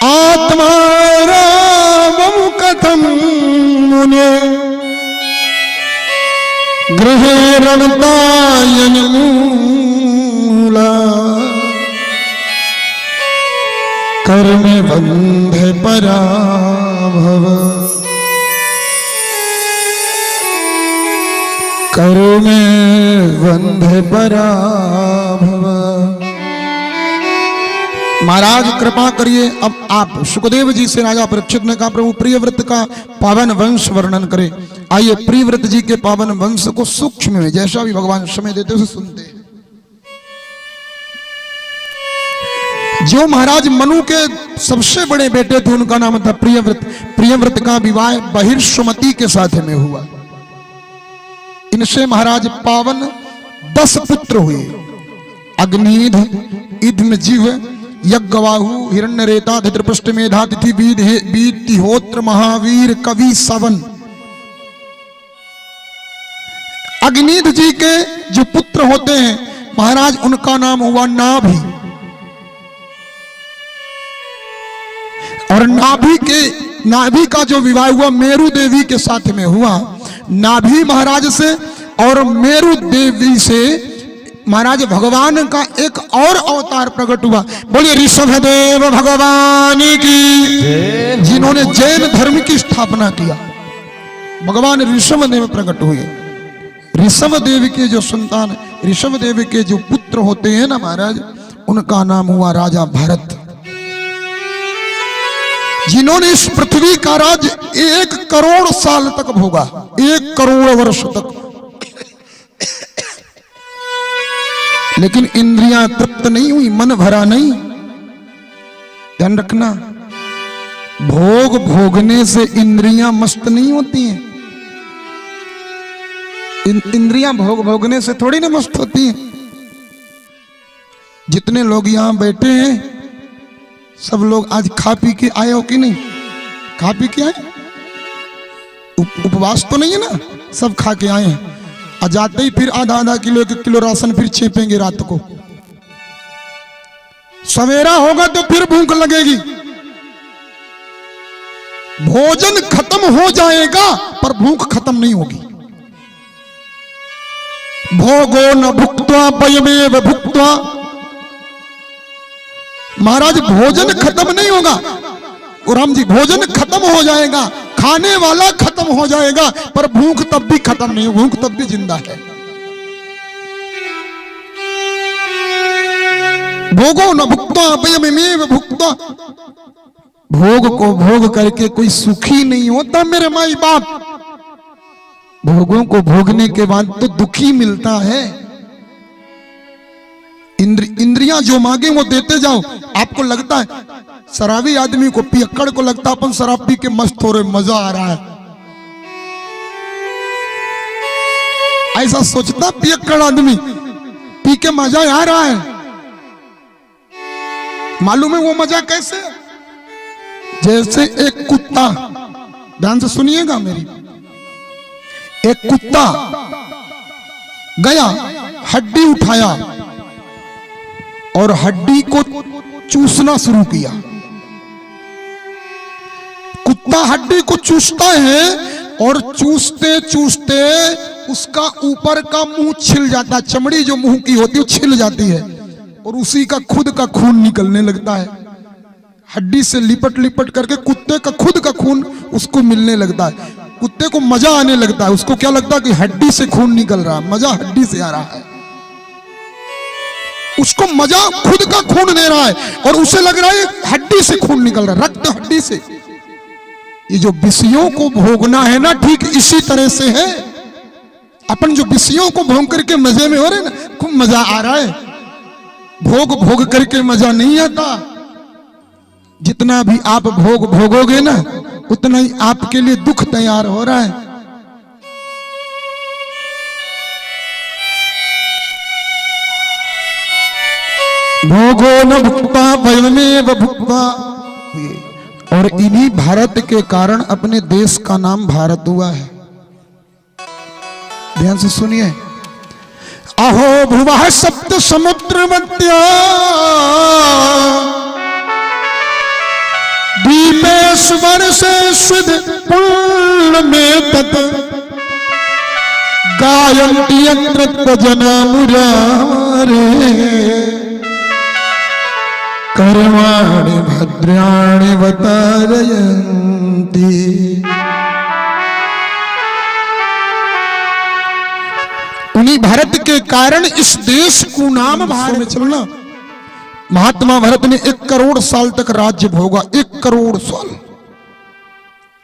आत्मा रामं कथम मुने गृहे रणतायन मूला कर्म बंध पराभव कर्म बंध पराभव। महाराज कृपा करिए, अब आप सुखदेव जी से राजा परीक्षित ने कहा, प्रभु प्रियव्रत का पावन वंश वर्णन करें। आइए प्रियव्रत जी के पावन वंश को सूक्ष्म में जैसा भी भगवान समय देते उसे सुनते हैं। जो महाराज मनु के सबसे बड़े बेटे थे उनका नाम था प्रियव्रत। प्रियव्रत का विवाह बहिर्सुमति के साथ में हुआ। इनसे महाराज पावन 10 पुत्र हुए। अग्निध, इद्मजिह्व, यज्ञवाहु, हिरण्यरेता, धृतराष्ट्र, मेधा, तिथि, वितिहोत्र, महावीर, कवि, सवन। अग्निध जी के जो पुत्र होते हैं महाराज उनका नाम हुआ नाभि। और नाभि का जो विवाह हुआ मेरु देवी के साथ में हुआ। नाभि महाराज से और मेरु देवी से महाराज भगवान का एक और अवतार प्रकट हुआ। बोलिए ऋषभदेव भगवान की, जिन्होंने जैन धर्म की स्थापना किया। भगवान ऋषभदेव प्रकट हुए। ऋषभदेव के जो संतान, ऋषभदेव के जो पुत्र होते हैं ना महाराज, उनका नाम हुआ राजा भरत, जिन्होंने इस पृथ्वी का राज 1 करोड़ साल तक भोगा। 1 करोड़ वर्ष तक। लेकिन इंद्रियां तृप्त नहीं हुई, मन भरा नहीं। ध्यान रखना, भोग भोगने से इंद्रियां मस्त नहीं होती हैं। इंद्रियां भोग भोगने से थोड़ी ना मस्त होती हैं। जितने लोग यहां बैठे हैं सब लोग आज खा पी के आए हो कि नहीं? खा पी के आए? उपवास तो नहीं है ना? सब खा के आए हैं। और जाते ही फिर आधा किलो 1 किलो राशन फिर छेपेंगे रात को। सवेरा होगा तो फिर भूख लगेगी। भोजन खत्म हो जाएगा पर भूख खत्म नहीं होगी। भोगो न भुक्त्वा पयमेव भुक्त्वा। महाराज भोजन खत्म नहीं होगा। राम जी, भोजन खत्म हो जाएगा, खाने वाला खत्म हो जाएगा, पर भूख तब भी खत्म नहीं, भूख तब भी जिंदा है। भोगो न भुक्त्वा पयमेव भुक्त्वा। भोग को भोग करके कोई सुखी नहीं होता मेरे माई बाप। भोगों को भोगने के बाद तो दुखी मिलता है। इंद्रियां जो मांगे वो देते जाओ। आपको लगता है शराबी आदमी को, पियक्कड़ को लगता है अपन शराब पी के मस्त हो रहे, मजा आ रहा है। ऐसा सोचता पियक्कड़ आदमी, पी के मजा आ रहा है। मालूम है वो मजा कैसे? जैसे एक कुत्ता, ध्यान से सुनिएगा मेरी, एक कुत्ता गया, हड्डी उठाया और हड्डी को चूसना शुरू किया। कुत्ता हड्डी को चूसता है और चूसते चूसते उसका ऊपर का मुंह छिल जाता है। चमड़ी जो मुंह की होती है छिल जाती है और उसी का खुद का खून निकलने लगता है। हड्डी से लिपट लिपट करके कुत्ते का खुद का खून उसको मिलने लगता है। कुत्ते को मजा आने लगता है। उसको क्या लगता है कि हड्डी से खून निकल रहा है, मजा हड्डी से आ रहा है। उसको मजा खुद का खून दे रहा है और उसे लग रहा है हड्डी से खून निकल रहा है, रक्त हड्डी से। ये जो विषयों को भोगना है ना, ठीक इसी तरह से है। अपन जो विषयों को भोग करके मजे में हो रहे ना, खूब मजा आ रहा है। भोग भोग करके मजा नहीं आता। जितना भी आप भोग भोगोगे ना, उतना ही आपके लिए दुख तैयार हो रहा है। भोगो न भुक्त्वा पयमेव भुक्त्वा। और इन्हीं भारत के कारण अपने देश का नाम भारत हुआ है। ध्यान से सुनिए। अहो भुवः सप्त समुद्रमत्या दीपेश्वर से सुध पूर्ण में तत् गायन्ति यत्र जना मुरारे कर्माणि भद्राणि वतारयन्ति। उन्हीं भारत के कारण इस देश को नाम भारत में चलना। महात्मा भरत ने 1 करोड़ साल तक राज्य भोगा। 1 करोड़ साल।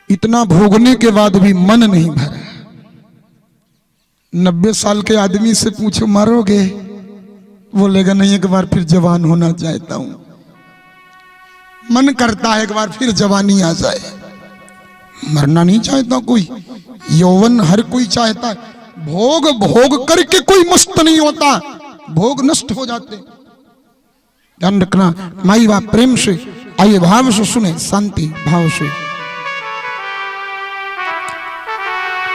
इतना भोगने के बाद भी मन नहीं भरा। 90 साल के आदमी से पूछो मारोगे, बोलेगा नहीं, एक बार फिर जवान होना चाहता हूं। मन करता है एक बार फिर जवानी आ जाए, मरना नहीं चाहता कोई। यौवन हर कोई चाहता है। भोग भोग करके कोई मस्त नहीं होता, भोग नष्ट हो जाते। ध्यान रखना, माई बाप प्रेम से, आइए भाव से सुने, शांति भाव से।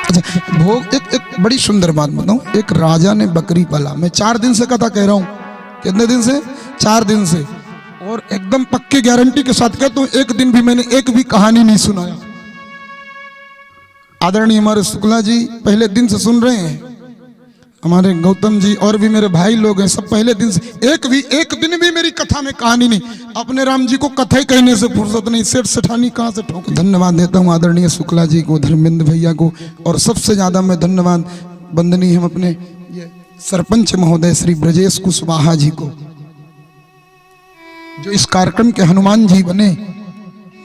अच्छा, भोग एक बड़ी सुंदर बात बताऊं। एक राजा ने बकरी पाला। मैं 4 दिन से कथा कह रहा हूं। कितने दिन से? 4 दिन से। और एकदम पक्की गारंटी के साथ कहता हूं, एक दिन भी मैंने एक भी कहानी नहीं सुनाया। आदरणीय हमारे शुक्ला जी पहले दिन से सुन रहे हैं, हमारे गौतम जी और भी मेरे भाई लोग हैं, सब पहले दिन से। एक दिन भी मेरी कथा में कहानी नहीं। अपने राम जी को कथा ही कहने से फुर्सत नहीं, सेठ सेठानी कहाँ से ठोक। धन्यवाद देता हूँ आदरणीय शुक्ला जी को, धर्मेंद्र भैया को, और सबसे ज्यादा मैं धन्यवाद वंदनीय हम अपने सरपंच महोदय श्री ब्रजेश कुशवाहा जी को, जो इस कार्यक्रम के हनुमान जी बने।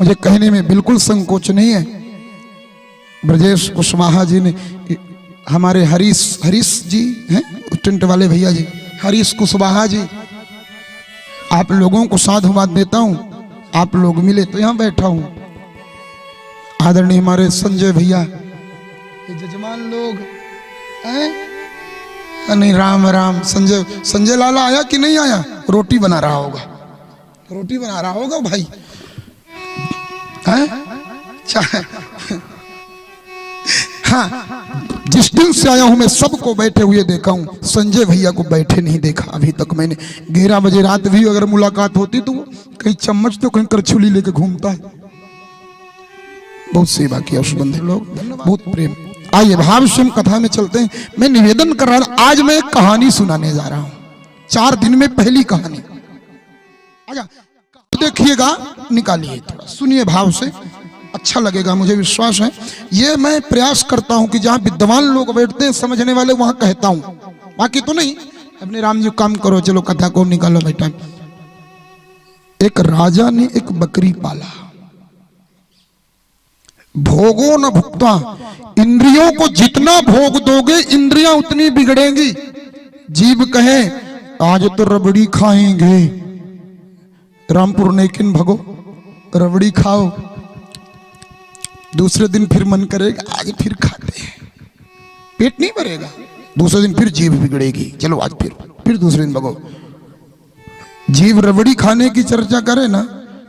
मुझे कहने में बिल्कुल संकोच नहीं है। ब्रजेश कुशवाहा जी ने, हमारे हरीश जी हैं टेंट वाले भैया जी, हरीश कुशवाहा जी, आप लोगों को साधुवाद देता हूं। आप लोग मिले तो यहां बैठा हूं। आदरणीय हमारे संजय भैया, जजमान लोग हैं, नहीं राम राम। संजय लाला आया कि नहीं आया? रोटी बना रहा होगा, रोटी बना रहा होगा भाई, हैं? हाँ, जिस दिन से आया हूं मैं सबको बैठे हुए देखा हूं, संजय भैया को बैठे नहीं देखा अभी तक मैंने। 11 बजे रात भी अगर मुलाकात होती तो कहीं चम्मच तो कहीं करछुली लेके घूमता है। बहुत सेवा किया उस बंदे लोग, बहुत प्रेम। आइए भाव से हम कथा में चलते हैं। मैं निवेदन कर रहा था, आज मैं एक कहानी सुनाने जा रहा हूं, 4 दिन में पहली कहानी। देखिएगा, निकालिए, थोड़ा सुनिए भाव से, अच्छा लगेगा, मुझे विश्वास है। ये मैं प्रयास करता हूं कि जहां विद्वान लोग बैठते हैं, समझने वाले, वहां कहता हूं, बाकी तो नहीं। अपने राम जी काम करो, चलो कथा को निकालो बेटा। एक राजा ने एक बकरी पाला। भोगो न भुक्ता, इंद्रियों को जितना भोग दोगे इंद्रियां उतनी बिगड़ेंगी। जीव कहे आज तो रबड़ी खाएंगे, रामपुर नेकिन भगो, रबड़ी खाओ। दूसरे दिन फिर मन करेगा आज फिर खाते हैं, पेट नहीं भरेगा। दूसरे दिन फिर जीभ बिगड़ेगी, चलो आज फिर दूसरे दिन भगो। जीभ रबड़ी खाने की चर्चा करे ना,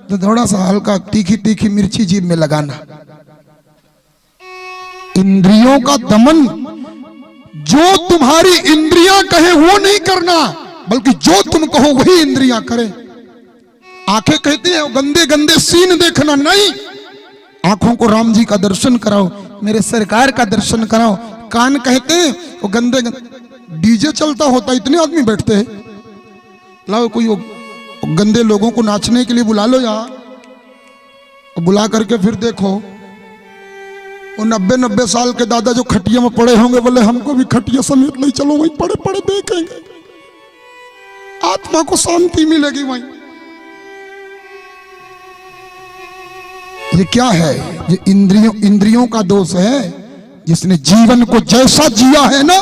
तो थोड़ा सा हल्का तीखी तीखी मिर्ची जीभ में लगाना। इंद्रियों का दमन, जो तुम्हारी इंद्रियां कहे वो नहीं करना, बल्कि जो तुम कहो वही इंद्रियां करें। आंखें कहती हैं गंदे गंदे सीन देखना, नहीं, आंखों को राम जी का दर्शन कराओ, मेरे सरकार का दर्शन कराओ। कान कहते हैं वो गंदे डीजे चलता होता, इतने आदमी बैठते हैं, लाओ कोई वो गंदे लोगों को नाचने के लिए बुला लो यार, बुला करके फिर देखो वो 90 साल के दादा जो खटिया में पड़े होंगे, बोले हमको भी खटिया समेत नहीं, चलो वहीं पड़े पड़े देखेंगे, आत्मा को शांति मिलेगी वहीं। ये क्या है? ये इंद्रियों का दोष है। जिसने जीवन को जैसा जिया है ना,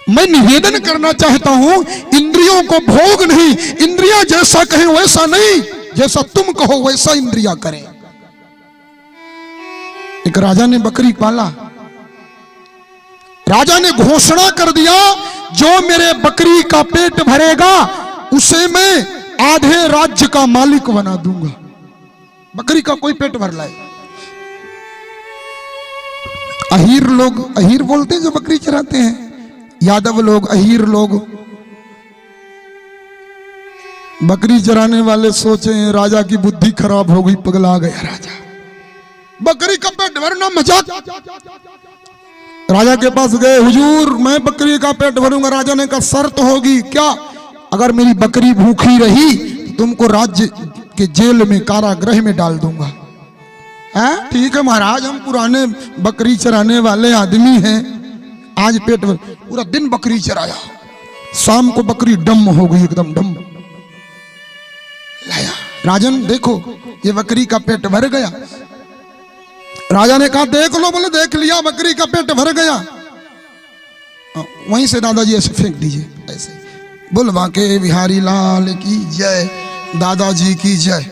मैं निवेदन करना चाहता हूं, इंद्रियों को भोग नहीं, इंद्रियां जैसा कहें वैसा नहीं, जैसा तुम कहो वैसा इंद्रियां करें। एक राजा ने बकरी पाला। राजा ने घोषणा कर दिया, जो मेरे बकरी का पेट भरेगा उसे मैं आधे राज्य का मालिक बना दूंगा। बकरी का कोई पेट भर लाए। अहीर लोग, अहीर बोलते हैं जो बकरी चराते हैं, यादव लोग, अहीर लोग, बकरी चराने वाले सोचे राजा की बुद्धि खराब हो गई, पगला गया राजा, बकरी का पेट भरना मजाक। राजा के पास गए, हुजूर मैं बकरी का पेट भरूंगा। राजा ने कहा शर्त होगी। क्या? अगर मेरी बकरी भूखी रही तो तुमको राज्य के जेल में, कारागृह में डाल दूंगा। है ठीक है महाराज, हम पुराने बकरी चराने वाले आदमी हैं, आज पेट भर। पूरा दिन बकरी चराया, शाम को बकरी डम हो गई, एकदम डम। लाया राजन, देखो ये बकरी का पेट भर गया। राजा ने कहा देख लो। बोले देख लिया, बकरी का पेट भर गया। वहीं से दादाजी ऐसे फेंक दीजिए, ऐसे बोल बाके बिहारी लाल की जय, दादाजी की जय।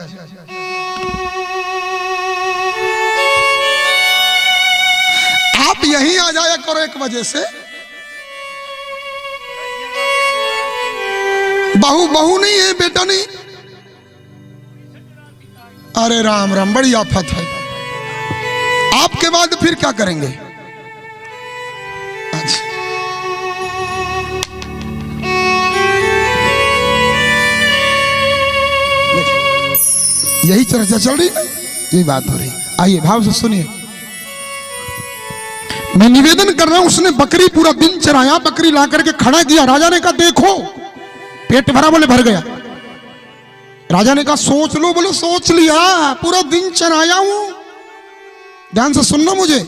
आप यहीं आ जाया करो 1 बजे से। बहू नहीं है, बेटा नहीं। अरे राम राम, बड़ी आफत है। आपके बाद फिर क्या करेंगे? अच्छा, यही चर्चा चल रही है, यही बात हो रही। आइए भाव से सुनिए। मैं निवेदन कर रहा हूं, उसने बकरी पूरा दिन चराया, बकरी ला करके खड़ा किया। राजा ने कहा देखो, पेट भरा? बोले भर गया। राजा ने कहा सोच लो? बोले सोच लिया, पूरा दिन चराया हूं। ध्यान से सुनना मुझे।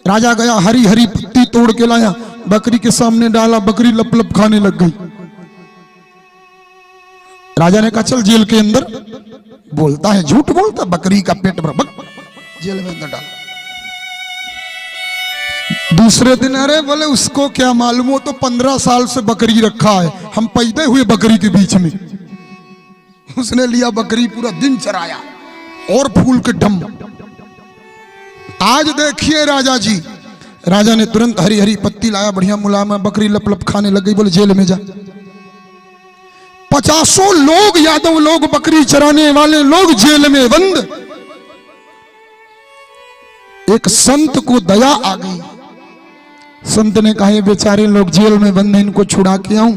राजा गया, हरी हरी पत्ती तोड़ के लाया, बकरी के सामने डाला, बकरी लप लप खाने लग गई। राजा ने कहा चल जेल के अंदर। बोलता है, झूठ बोलता, बकरी का पेट भरा, जेल में अंदर डाला। दूसरे दिन, अरे बोले उसको क्या मालूम, हो तो 15 साल से बकरी रखा है, हम पैदा हुए बकरी के बीच में। उसने लिया बकरी, पूरा दिन चराया और फूल के डम। आज देखिए राजा जी, राजा ने तुरंत हरी हरी पत्ती लाया, बढ़िया मुलायम, बकरी लप लप खाने लग गई। बोले जेल में जा। 50 लोग, यादव लोग, बकरी चराने वाले लोग जेल में बंद। एक संत को दया आ गई। संत ने कहा ये बेचारे लोग जेल में बंद हैं, इनको छुड़ा के आऊं।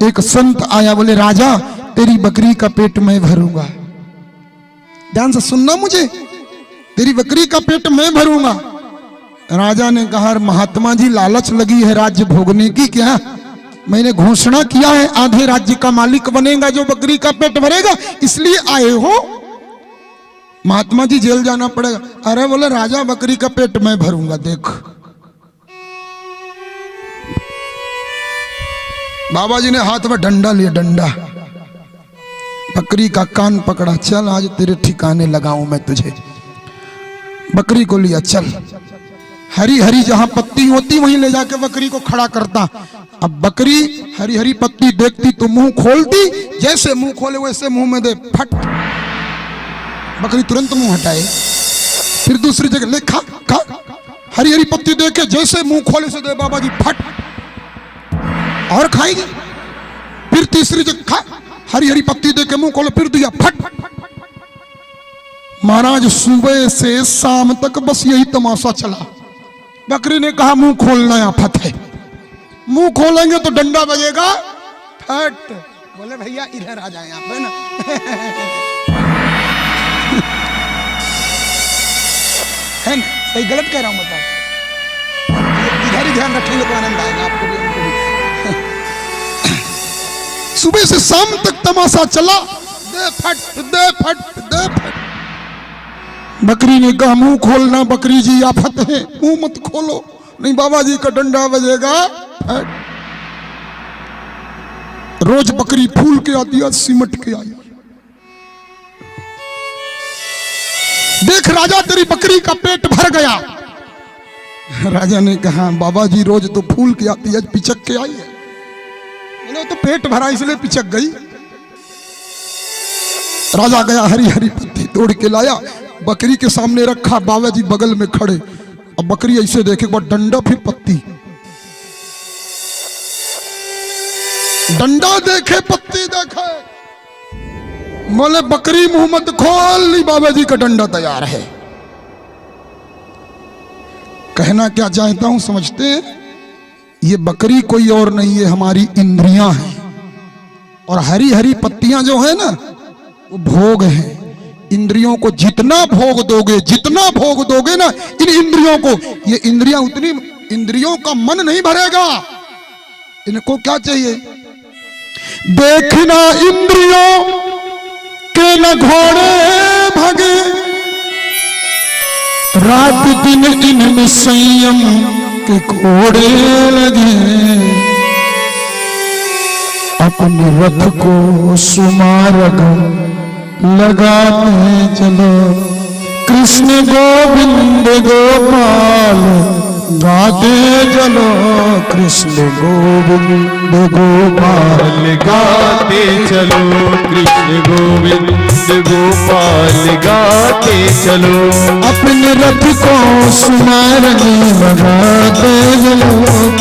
एक संत आया, बोले राजा तेरी बकरी का पेट मैं भरूंगा। ध्यान से सुनना मुझे, तेरी बकरी का पेट मैं भरूंगा। राजा ने कहा महात्मा जी लालच लगी है राज्य भोगने की क्या? मैंने घोषणा किया है आधे राज्य का मालिक बनेगा जो बकरी का पेट भरेगा, इसलिए आए हो? महात्मा जी जेल जाना पड़ेगा। अरे बोले राजा बकरी का पेट मैं भरूंगा। देख बाबा जी ने हाथ में डंडा लिया, डंडा, बकरी का कान पकड़ा, चल आज तेरे ठिकाने लगाऊं मैं तुझे। बकरी को लिया, चल हरी हरी जहां पत्ती होती वहीं ले जाके बकरी को खड़ा करता। अब बकरी हरी हरी पत्ती देखती तो मुंह खोलती, जैसे मुंह खोले वैसे मुंह में दे, फट, बकरी तुरंत मुंह हटाए। फिर दूसरी जगह ले, खा खा, हरी हरी पत्ती देखे, जैसे मुंह खोले से दे बाबा जी, फट, और खाएगी। फिर तीसरी जगह खा, हरी हरी पत्ती देके मुंह खोले, फिर दिया, फट। महाराज सुबह से शाम तक बस यही तमाशा चला। बकरी ने कहा मुंह खोलना आफत है, मुंह खोलेंगे तो डंडा बजेगा, फट। बोले भैया इधर आ जाए आप, है ना। है ना, सही गलत कह रहा हूं बताओ? इधर ही ध्यान रखेंगे तो आनंद आएगा आपको भी, हमको भी। सुबह से शाम तक तमाशा चला, दे फट दे फट दे फट। बकरी ने कहा मुंह खोलना बकरी जी, आफत है, मुंह मत खोलो, नहीं बाबा जी का डंडा बजेगा। रोज बकरी फूल के आती है, सिमट के आई। देख राजा तेरी बकरी का पेट भर गया। राजा ने कहा बाबा जी रोज तो फूल के आती है, पिचक के आई है। बोले तो पेट भरा इसलिए पिचक गई। राजा गया, हरी हरी पत्ती तोड़ के लाया, बकरी के सामने रखा, बाबा जी बगल में खड़े। अब बकरी ऐसे देखे, एक बार डंडा फिर पत्ती, डंडा देखे पत्ती देखे। बोले बकरी मुंह मत खोल, नहीं बाबा जी का डंडा तैयार है। कहना क्या चाहता हूं समझते हैं? ये बकरी कोई और नहीं है, हमारी इंद्रियां हैं। और हरी हरी पत्तियां जो है ना, वो भोग है। इंद्रियों को जितना भोग दोगे, जितना भोग दोगे ना इन इंद्रियों को, ये इंद्रियां उतनी, इंद्रियों का मन नहीं भरेगा। इनको क्या चाहिए? देखना इंद्रियों के न घोड़े भगे, रात दिन इनमें संयम के घोड़े लगे। अपने रथ को सुमार्ग लगाते चलो, कृष्ण गोविंद गोपाल गाते चलो कृष्ण गोविंद गोपाल गाते चलो कृष्ण गोविंद गोपाल गाते चलो अपने रथ को सुमारगी लगाते चलो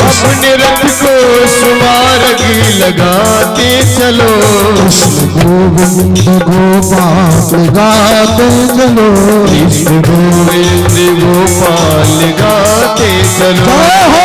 अपने रथ को सुमारगी लगाते चलो कृष्ण गोविंद गोपाल गाते चलो कृष्ण गोविंद गोपाल गाते चलो जय हो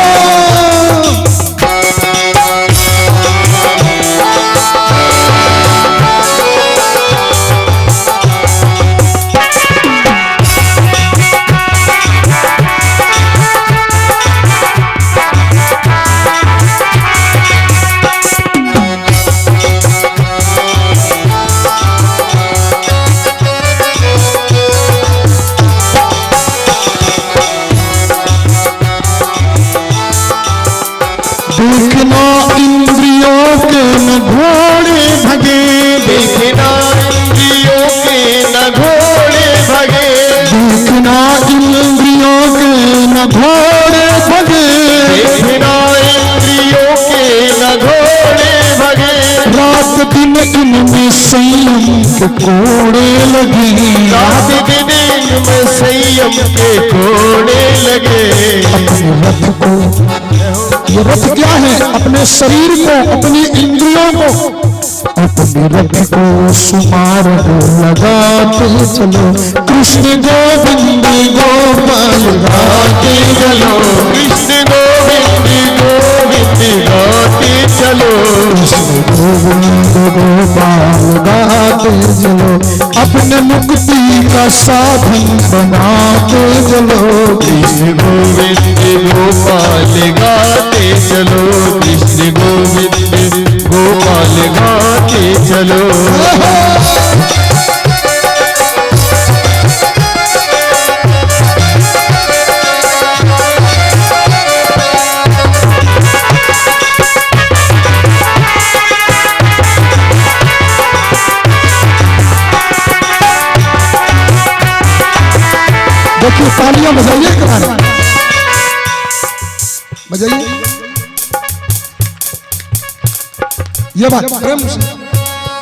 देखना इंद्रियों के न घोड़े भगे देखना इंद्रियों के न घोड़े भगे देखना इंद्रियों के न घोड़े भगे देखना इंद्रियों के न घोड़े भगे रात दिन इनमें संयम के कोड़े लगे रात दिन इनमें संयम के कोड़े लगे अपने रथ को, ये रथ क्या है? अपने शरीर को, अपनी इंद्रियों को, अपने रथ को सुमार लगाते चलो कृष्ण गोविंद गोपाल गाते चलो कृष्ण गोविंद गोविंद गाते चलो कृष्ण गोविंद गोपाल गाते चलो अपने मुक्ति का साधन बनाते चलो कृष्ण गोविंद गोपाल गाते चलो कृष्ण गोविंद गोपाल गाते चलो देखिए तालियां बजाइए किनारे बजाइए ये बात प्रेम से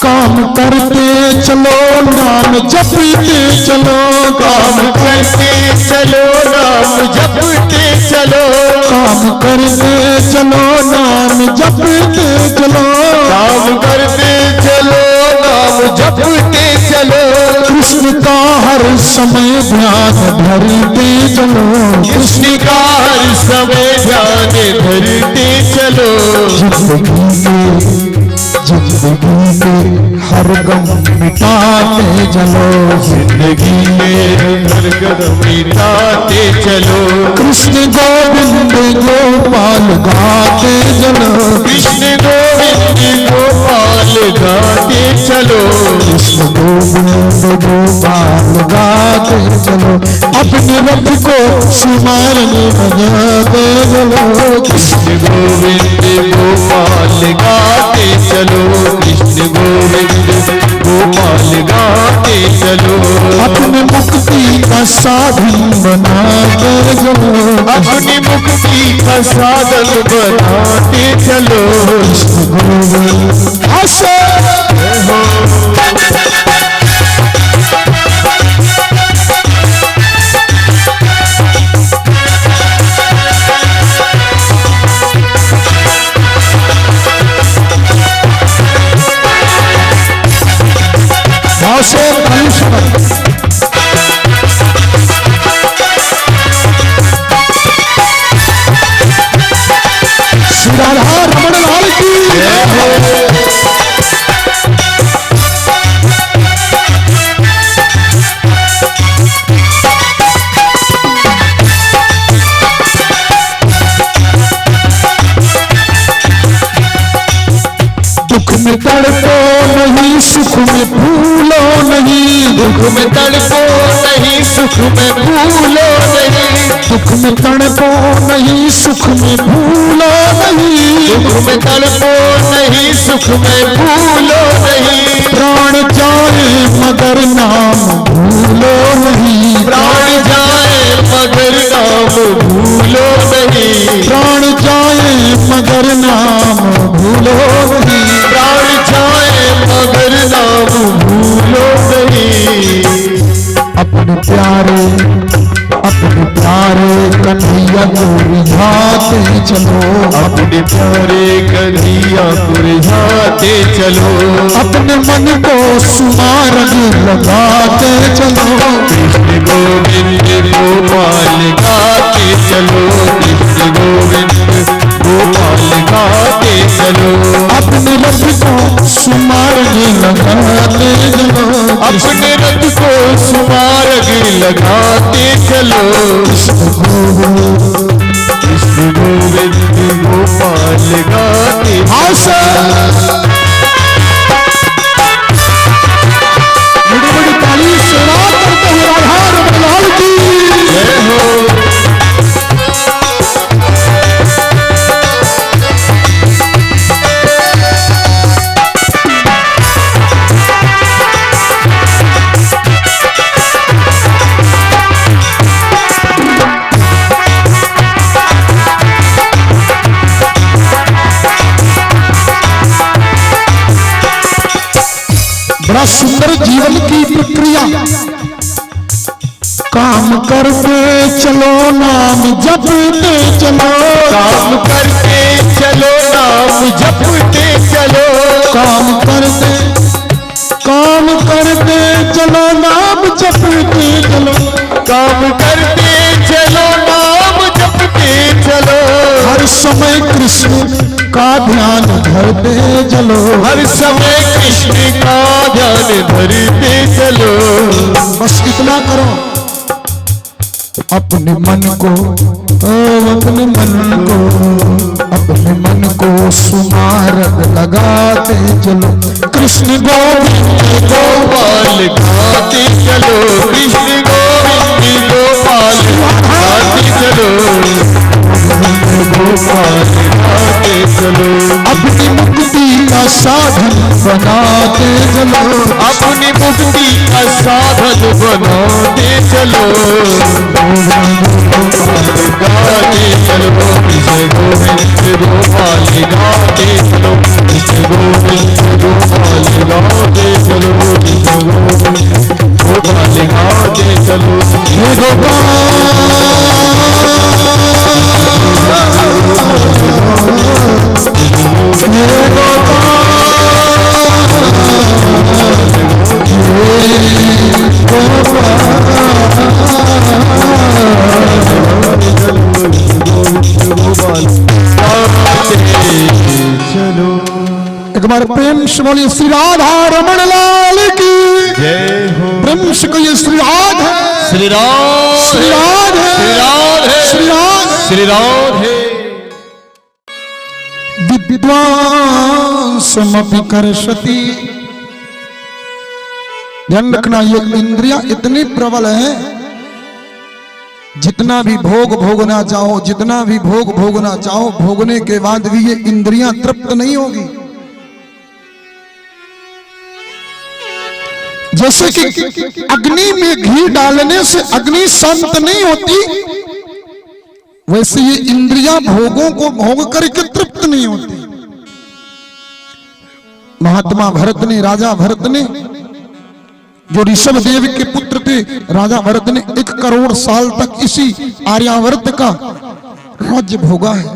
काम करते चलो नाम जपते चलो काम करते चलो नाम जपते चलो काम करते चलो नाम जपते चलो काम करते चलो नाम जपते चलो कृष्ण का हर समय ध्यान धरते चलो कृष्ण का हर समय ध्यान धरते चलो जिंदगी के हर गम मिटाते चलो जिंदगी में हर कदम मिटाते चलो कृष्ण गोविंद गोपाल गाते चलो कृष्ण गोविंद गोपाल गाते चलो कृष्ण गोविंद गोपाल गाते चलो अपने रथ को सुमारने बजाते चलो कृष्ण गोविंद गोपाल गाते चलो कृष्ण गोविंद गोपाल गाते चलो अपने मुक्ति का साधन बनाते चलो अपनी मुक्ति का साधन बनाते चलो कृष्ण गोविंद आशा राधा रमण लाल की दुख में तड़पो नहीं सुख में भूलो नहीं दुख में तड़पो नहीं सुख में भूलो नहीं दुख में तड़पो नहीं सुख में भूलो नहीं दुख में तड़पो नहीं सुख में भूलो नहीं प्राण जाए मगर नाम भूलो नहीं प्राण जाए मगर नाम भूलो कन्हैया को रिझाते चलो, अपने प्यारे कन्हैया को रिझाते चलो, अपने मन को सुमारग लगाते चलो, कृष्ण गोविंद गोपाल गाते चलो, कृष्ण गोविंद गोपाल गाते चलो, अपने रथ को सुमारग लगाते चलो, अपने रथ को सुमारग लगाते चलो, कृष्ण गोविंद गोपाल गाते आशा बड़ी बड़ी ताली से रात करते हुए राधा रमण लाल की जय हो। बड़ा सुंदर जीवन की प्रक्रिया, काम करते चलो नाम जपते चलो, काम करते चलो नाम जपते चलो, काम करते चलो नाम जपते चलो, काम करते चलो नाम जपते चलो, हर समय कृष्ण का ध्यान धरते चलो, हर समय कृष्ण का ध्यान धरते चलो, बस इतना करो, अपने मन को सुमारग लगाते चलो, कृष्ण गोविंद गोपाल गाते चलो, कृष्ण गोविंद गोपाल गाते चलो, गोपाल गाते चलो, अपनी मुक्ति का साधन बनाते चलो, अपनी मुक्ति का साधन बनाते चलो, गाते चलो, कृष्ण गोविंद गोपाल गाते चलो, कृष्ण गोविंद गोपाल गाते चलो, कृष्ण गोविंद गोपाल गाते चलो, हे एक बार प्रेम से बोलिए श्री राधा रमण लाल की जय हो। प्रेम से कहिए श्री राधा, श्री राम, श्री राधे, श्री राधे, श्री राधे, श्री राधे। विद्वांसमपि कर्षति। ध्यान रखना, ये इंद्रियां इतनी प्रबल है, जितना भी भोग भोगना चाहो, जितना भी भोग भोगना चाहो, भोगने के बाद भी ये इंद्रियां तृप्त नहीं होगी। जैसे कि अग्नि में घी डालने से अग्नि शांत नहीं होती, वैसे ये इंद्रियां भोगों को भोग करके तृप्त नहीं होती। महात्मा भरत ने, राजा भरत ने, जो ऋषभ देव के पुत्र थे, राजा भरत ने 1 करोड़ साल तक इसी आर्यावर्त का राज्य भोगा है।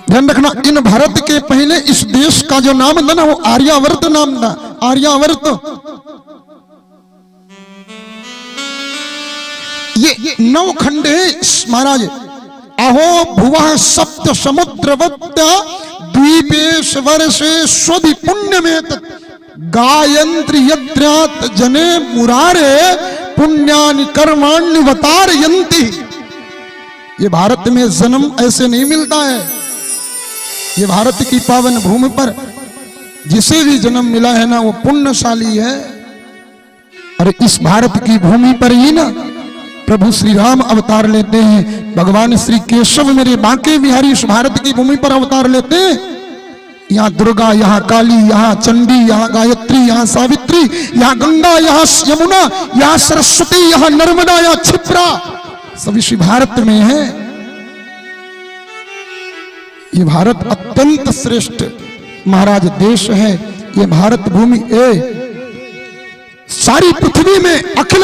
ध्यान रखना, इन भारत के पहले इस देश का जो नाम था ना, वो आर्यावर्त नाम था, आर्यावर्त। ये 9 खंड है महाराज। अहो भुवः सप्त समुद्रवत्या द्वीपेश्वर से स्वधि पुण्य में गायंत्री यत्रात जने मुरारे पुण्यानि कर्माणि वतारयन्ति। ये भारत में जन्म ऐसे नहीं मिलता है। ये भारत की पावन भूमि पर जिसे भी जन्म मिला है ना, वो पुण्यशाली है। अरे इस भारत की भूमि पर ही ना प्रभु श्री राम अवतार लेते हैं। भगवान श्री केशव मेरे बांके बिहारी इस भारत की भूमि पर अवतार लेते हैं। यहाँ दुर्गा, यहाँ काली, यहाँ चंडी, यहाँ गायत्री, यहाँ सावित्री, यहाँ गंगा, यहाँ यमुना, यहाँ सरस्वती, यहाँ नर्मदा, यहाँ क्षिप्रा, सब इसी भारत में है। ये भारत अत्यंत श्रेष्ठ महाराज देश है। ये भारत भूमि सारी पृथ्वी में अखिल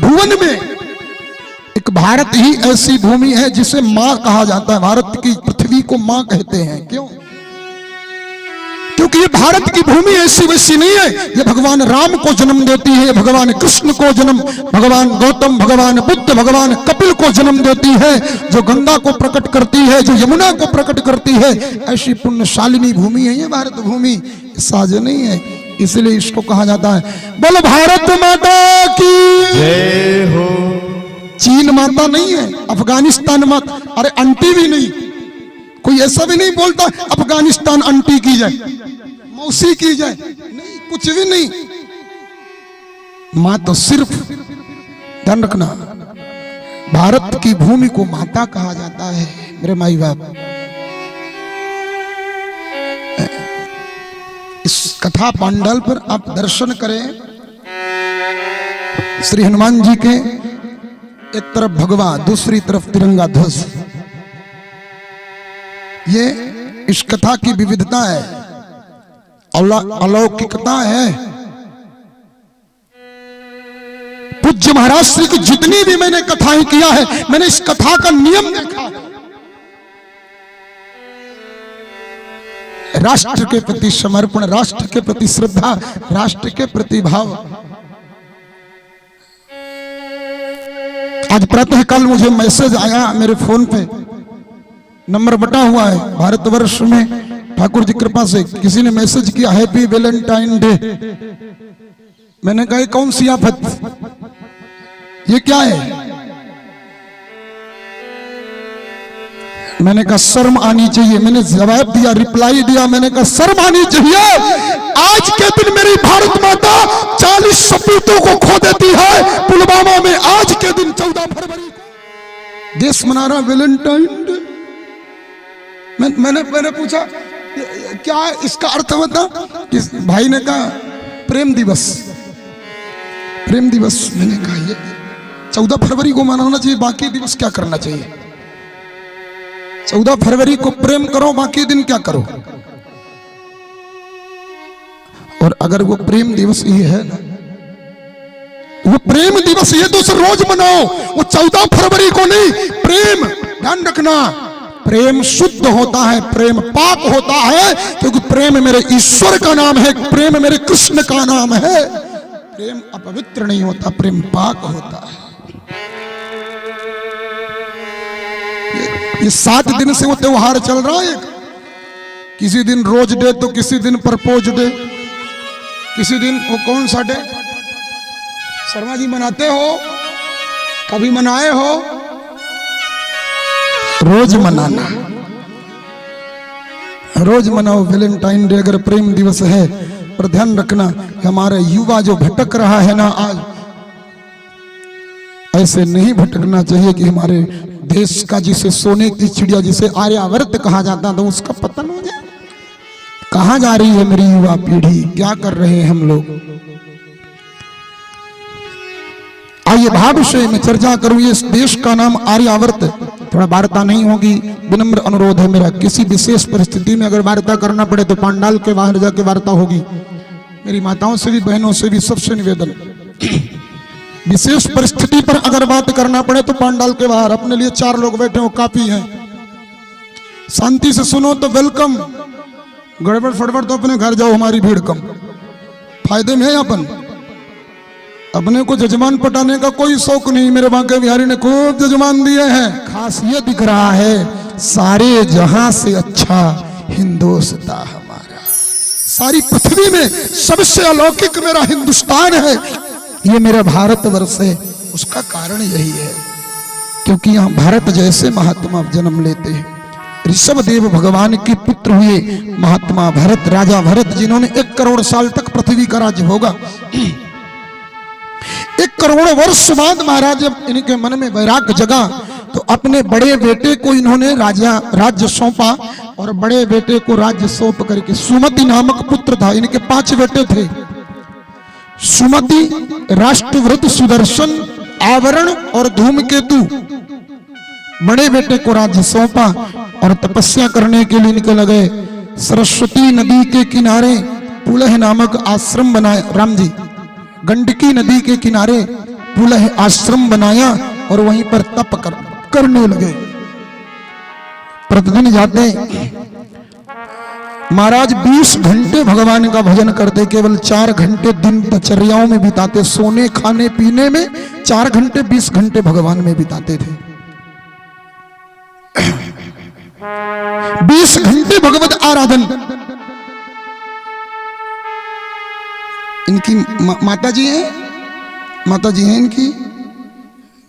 भुवन में एक भारत ही ऐसी भूमि है जिसे मां कहा जाता है। भारत की पृथ्वी को मां कहते हैं। क्यों? क्योंकि ये भारत की भूमि ऐसी वैसी नहीं है। ये भगवान राम को जन्म देती है, भगवान कृष्ण को जन्म, भगवान गौतम, भगवान बुद्ध, भगवान कपिल को जन्म देती है, जो गंगा को प्रकट करती है, जो यमुना को प्रकट करती है। ऐसी पुण्यशालिनी भूमि है ये भारत भूमि, साझ नहीं है। इसलिए इसको कहा जाता है बोलो भारत माता की जय हो। चीन माता नहीं है, अफगानिस्तान माता, अरे आंटी भी नहीं। कोई ऐसा भी नहीं बोलता अफगानिस्तान आंटी की जाए, मौसी की जाए, नहीं, कुछ भी नहीं। मां तो सिर्फ, ध्यान रखना, भारत की भूमि को माता कहा जाता है मेरे माई बाप। इस कथा पांडाल पर आप दर्शन करें। श्री हनुमान जी के एक तरफ भगवा, दूसरी तरफ तिरंगा ध्वज। ये इस कथा की विविधता है, अलौकिकता है। पूज्य महाराज श्री की जितनी भी मैंने कथाएं किया है, मैंने इस कथा का नियम देखा है। राष्ट्र के प्रति समर्पण, राष्ट्र के प्रति श्रद्धा, राष्ट्र के प्रति भाव। आज प्रातः काल मुझे मैसेज आया मेरे फोन पे, नंबर बटा हुआ है भारतवर्ष में, ठाकुर जी कृपा से किसी ने मैसेज किया हैप्पी वैलेंटाइन डे। मैंने कहा कौन सी आफत, ये क्या है? मैंने कहा शर्म आनी चाहिए। मैंने जवाब दिया, रिप्लाई दिया, मैंने कहा शर्म आनी चाहिए। आज के दिन मेरी भारत माता 40 सपूतों को खो देती है पुलवामा में। आज के दिन 14 फरवरी को देश मना रहा वैलेंटाइन डे। मैंने पूछा क्या इसका अर्थ बता? भाई ने कहा प्रेम दिवस, प्रेम दिवस। मैंने कहा ये 14 फरवरी को मनाना चाहिए, बाकी दिवस क्या करना चाहिए? 14 फरवरी को प्रेम करो, बाकी दिन क्या करो? और अगर वो प्रेम दिवस ये है ना, वो प्रेम दिवस ये तो रोज मनाओ, वो 14 फरवरी को नहीं। प्रेम, ध्यान रखना, प्रेम शुद्ध होता है, प्रेम पाक होता है, क्योंकि प्रेम मेरे ईश्वर का नाम है, प्रेम मेरे कृष्ण का नाम है। प्रेम अपवित्र नहीं होता, प्रेम पाक होता है। ये 7 दिन से वो त्योहार चल रहा है। किसी दिन रोज डे तो किसी दिन प्रपोज डे, किसी दिन वो कौन सा डे शर्मा जी मनाते हो, कभी मनाए हो? रोज मनाना, रोज मनाओ वैलेंटाइन डे अगर प्रेम दिवस है। पर ध्यान रखना, हमारे युवा जो भटक रहा है ना आज, ऐसे नहीं भटकना चाहिए कि हमारे देश का जिसे सोने की चिड़िया, जिसे आर्यावर्त कहा जाता था, उसका पतन हो जाए। कहां जा रही है मेरी युवा पीढ़ी? क्या कर रहे हैं हम लोग? आइए भाव विषय में चर्चा करूं। ये देश का नाम आर्यावर्त। थोड़ा वार्ता नहीं होगी, विनम्र अनुरोध है मेरा। किसी विशेष परिस्थिति में अगर वार्ता करना पड़े तो पांडाल के बाहर जाके वार्ता होगी। मेरी माताओं से भी, बहनों से भी, सबसे निवेदन, विशेष परिस्थिति पर अगर बात करना पड़े तो पांडाल के बाहर। अपने लिए 4 लोग बैठे हो काफी हैं, शांति से सुनो तो वेलकम। गड़बड़ फड़बड़ तो अपने घर जाओ, हमारी भीड़ कम। फायदे में है अपन। अपने को जजमान पटाने का कोई शौक नहीं। मेरे बांके बिहारी ने खूब जजमान दिए हैं। खास ये दिख रहा है सारे जहां से अच्छा हिंदुस्तान हमारा। सारी पृथ्वी में सबसे अलौकिक मेरा हिंदुस्तान है, ये मेरा भारतवर्ष है। उसका कारण यही है क्योंकि यहाँ भारत जैसे महात्मा जन्म लेते हैं। ऋषभदेव भगवान के पुत्र हुए महात्मा भरत, राजा भरत, जिन्होंने 1 करोड़ साल तक पृथ्वी का राज्य होगा। 1 करोड़ वर्ष बाद महाराज जब इनके मन में वैराग्य जगा तो अपने बड़े बेटे को इन्होंने राज्य सौंपा। और बड़े बेटे को राज्य सौंप करके, सुमति नामक पुत्र था, इनके 5 बेटे थे। सुमति, राष्ट्रवृत, सुदर्शन, आवरण और धूमकेतु। बड़े बेटे को राज्य सौंपा और तपस्या करने के लिए निकल गए। सरस्वती नदी के किनारे पुलह नामक आश्रम बनाए राम जी। गंडकी नदी के किनारे पुनः आश्रम बनाया और वहीं पर तप करने लगे। प्रतिदिन जाते महाराज 20 घंटे भगवान का भजन करते, केवल 4 घंटे दिन दिनचर्याओं में बिताते, सोने खाने पीने में 4 घंटे 20 घंटे भगवान में बिताते थे। 20 घंटे भगवत आराधन। इनकी माता जी हैं इनकी,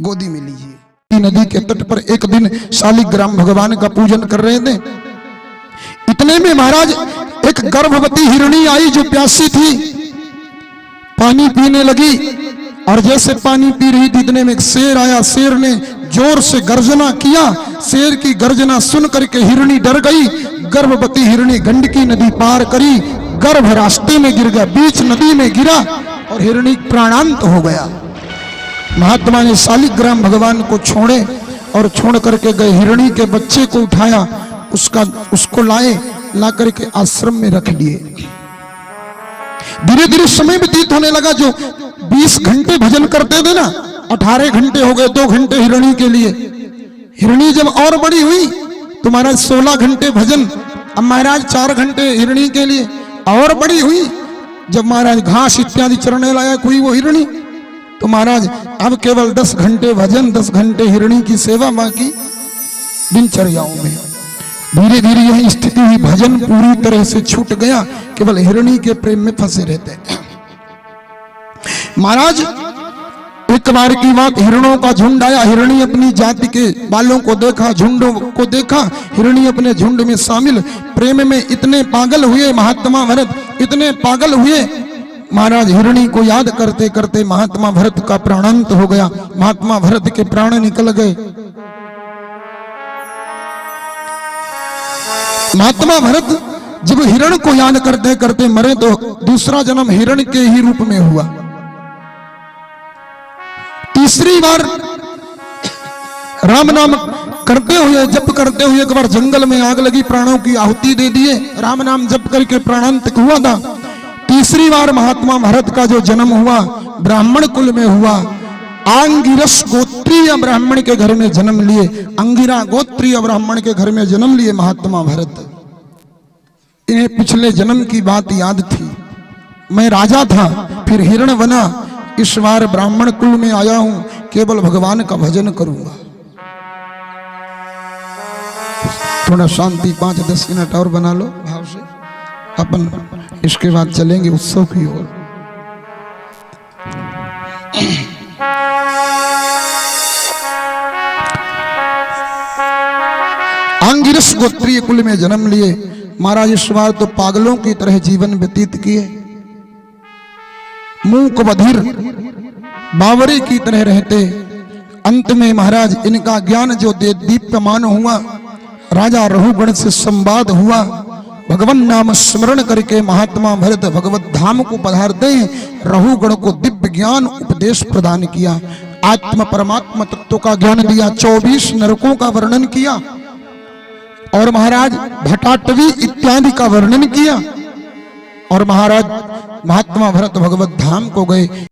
गोदी में लीजिए। नदी के तट पर एक दिन शालिग्राम भगवान का पूजन कर रहे थे। इतने में महाराज एक गर्भवती हिरणी आई जो प्यासी थी, पानी पीने लगी और जैसे पानी पी रही थी इतने में एक शेर आया। शेर ने जोर से गर्जना किया। शेर की गर्जना सुन करके हिरणी डर गई। गर्भवती हिरणी गंडकी नदी पार करी, गर्भ रास्ते में गिर गया, बीच नदी में गिरा और हिरणी प्राणांत हो गया। महात्मा ने शालिग्राम भगवान को छोड़े और छोड़ करके गए। हिरणी के बच्चे को उठाया, उसको ला करके आश्रम में रख लिए। धीरे धीरे समय व्यतीत होने लगा। जो 20 घंटे भजन करते थे ना, 18 घंटे हो गए, 2 घंटे हिरणी के लिए। हिरणी जब और बड़ी हुई तो महाराज 16 घंटे भजन, अब महाराज 4 घंटे हिरणी के लिए और बड़ी हुई। जब महाराज घास इत्यादि चरने लायक हुई वो हिरणी, तो महाराज अब केवल 10 घंटे भजन, 10 घंटे हिरणी की सेवा, बाकी दिनचर्याओं में। धीरे धीरे यह स्थिति हुई, भजन पूरी तरह से छूट गया, केवल हिरणी के प्रेम में फंसे रहते। महाराज एक बार की बात, हिरणों का झुंड आया। हिरणी अपनी जाति के बालों को देखा, झुंडों को देखा, हिरणी अपने झुंड में शामिल। प्रेम में इतने पागल हुए महात्मा भरत, इतने पागल हुए महाराज, हिरणी को याद करते करते महात्मा भरत का प्राणांत हो गया। महात्मा भरत के प्राण निकल गए। महात्मा भरत जब हिरण को याद करते करते मरे तो दूसरा जन्म हिरण के ही रूप में हुआ। तीसरी बार राम नाम करते हुए, जप करते हुए एक बार जंगल में आग लगी, प्राणों की आहुति दे दिए। राम नाम जप करके प्राणांत हुआ था। तीसरी बार महात्मा भरत का जो जन्म हुआ ब्राह्मण कुल में हुआ। आंगिरस गोत्रीय ब्राह्मण के घर में जन्म लिए, अंगिरा गोत्रीय ब्राह्मण के घर में जन्म लिए महात्मा भरत। इन्हें पिछले जन्म की बात याद थी, मैं राजा था फिर हिरण बना, इस बार ब्राह्मण कुल में आया हूं, केवल भगवान का भजन करूंगा। थोड़ा शांति 5-10 मिनट और बना लो भाव से, अपन इसके बाद चलेंगे उत्सव की ओर। आंगिरस गोत्रीय कुल में जन्म लिए महाराज। इस बार तो पागलों की तरह जीवन व्यतीत किए, मूक बधिर बावरे की तरह रहते। अंत में महाराज इनका ज्ञान जो दीप्यमान हुआ, राजा रहुगण से संवाद हुआ। भगवान नाम स्मरण करके महात्मा भरत भगवत धाम को पधारते हैं। रहुगण को दिव्य ज्ञान उपदेश प्रदान किया, आत्म परमात्मा तत्व का ज्ञान दिया, 24 नरकों का वर्णन किया और महाराज भटाटवी इत्यादि का वर्णन किया। और महाराज महात्मा भरत भगवत धाम को गए।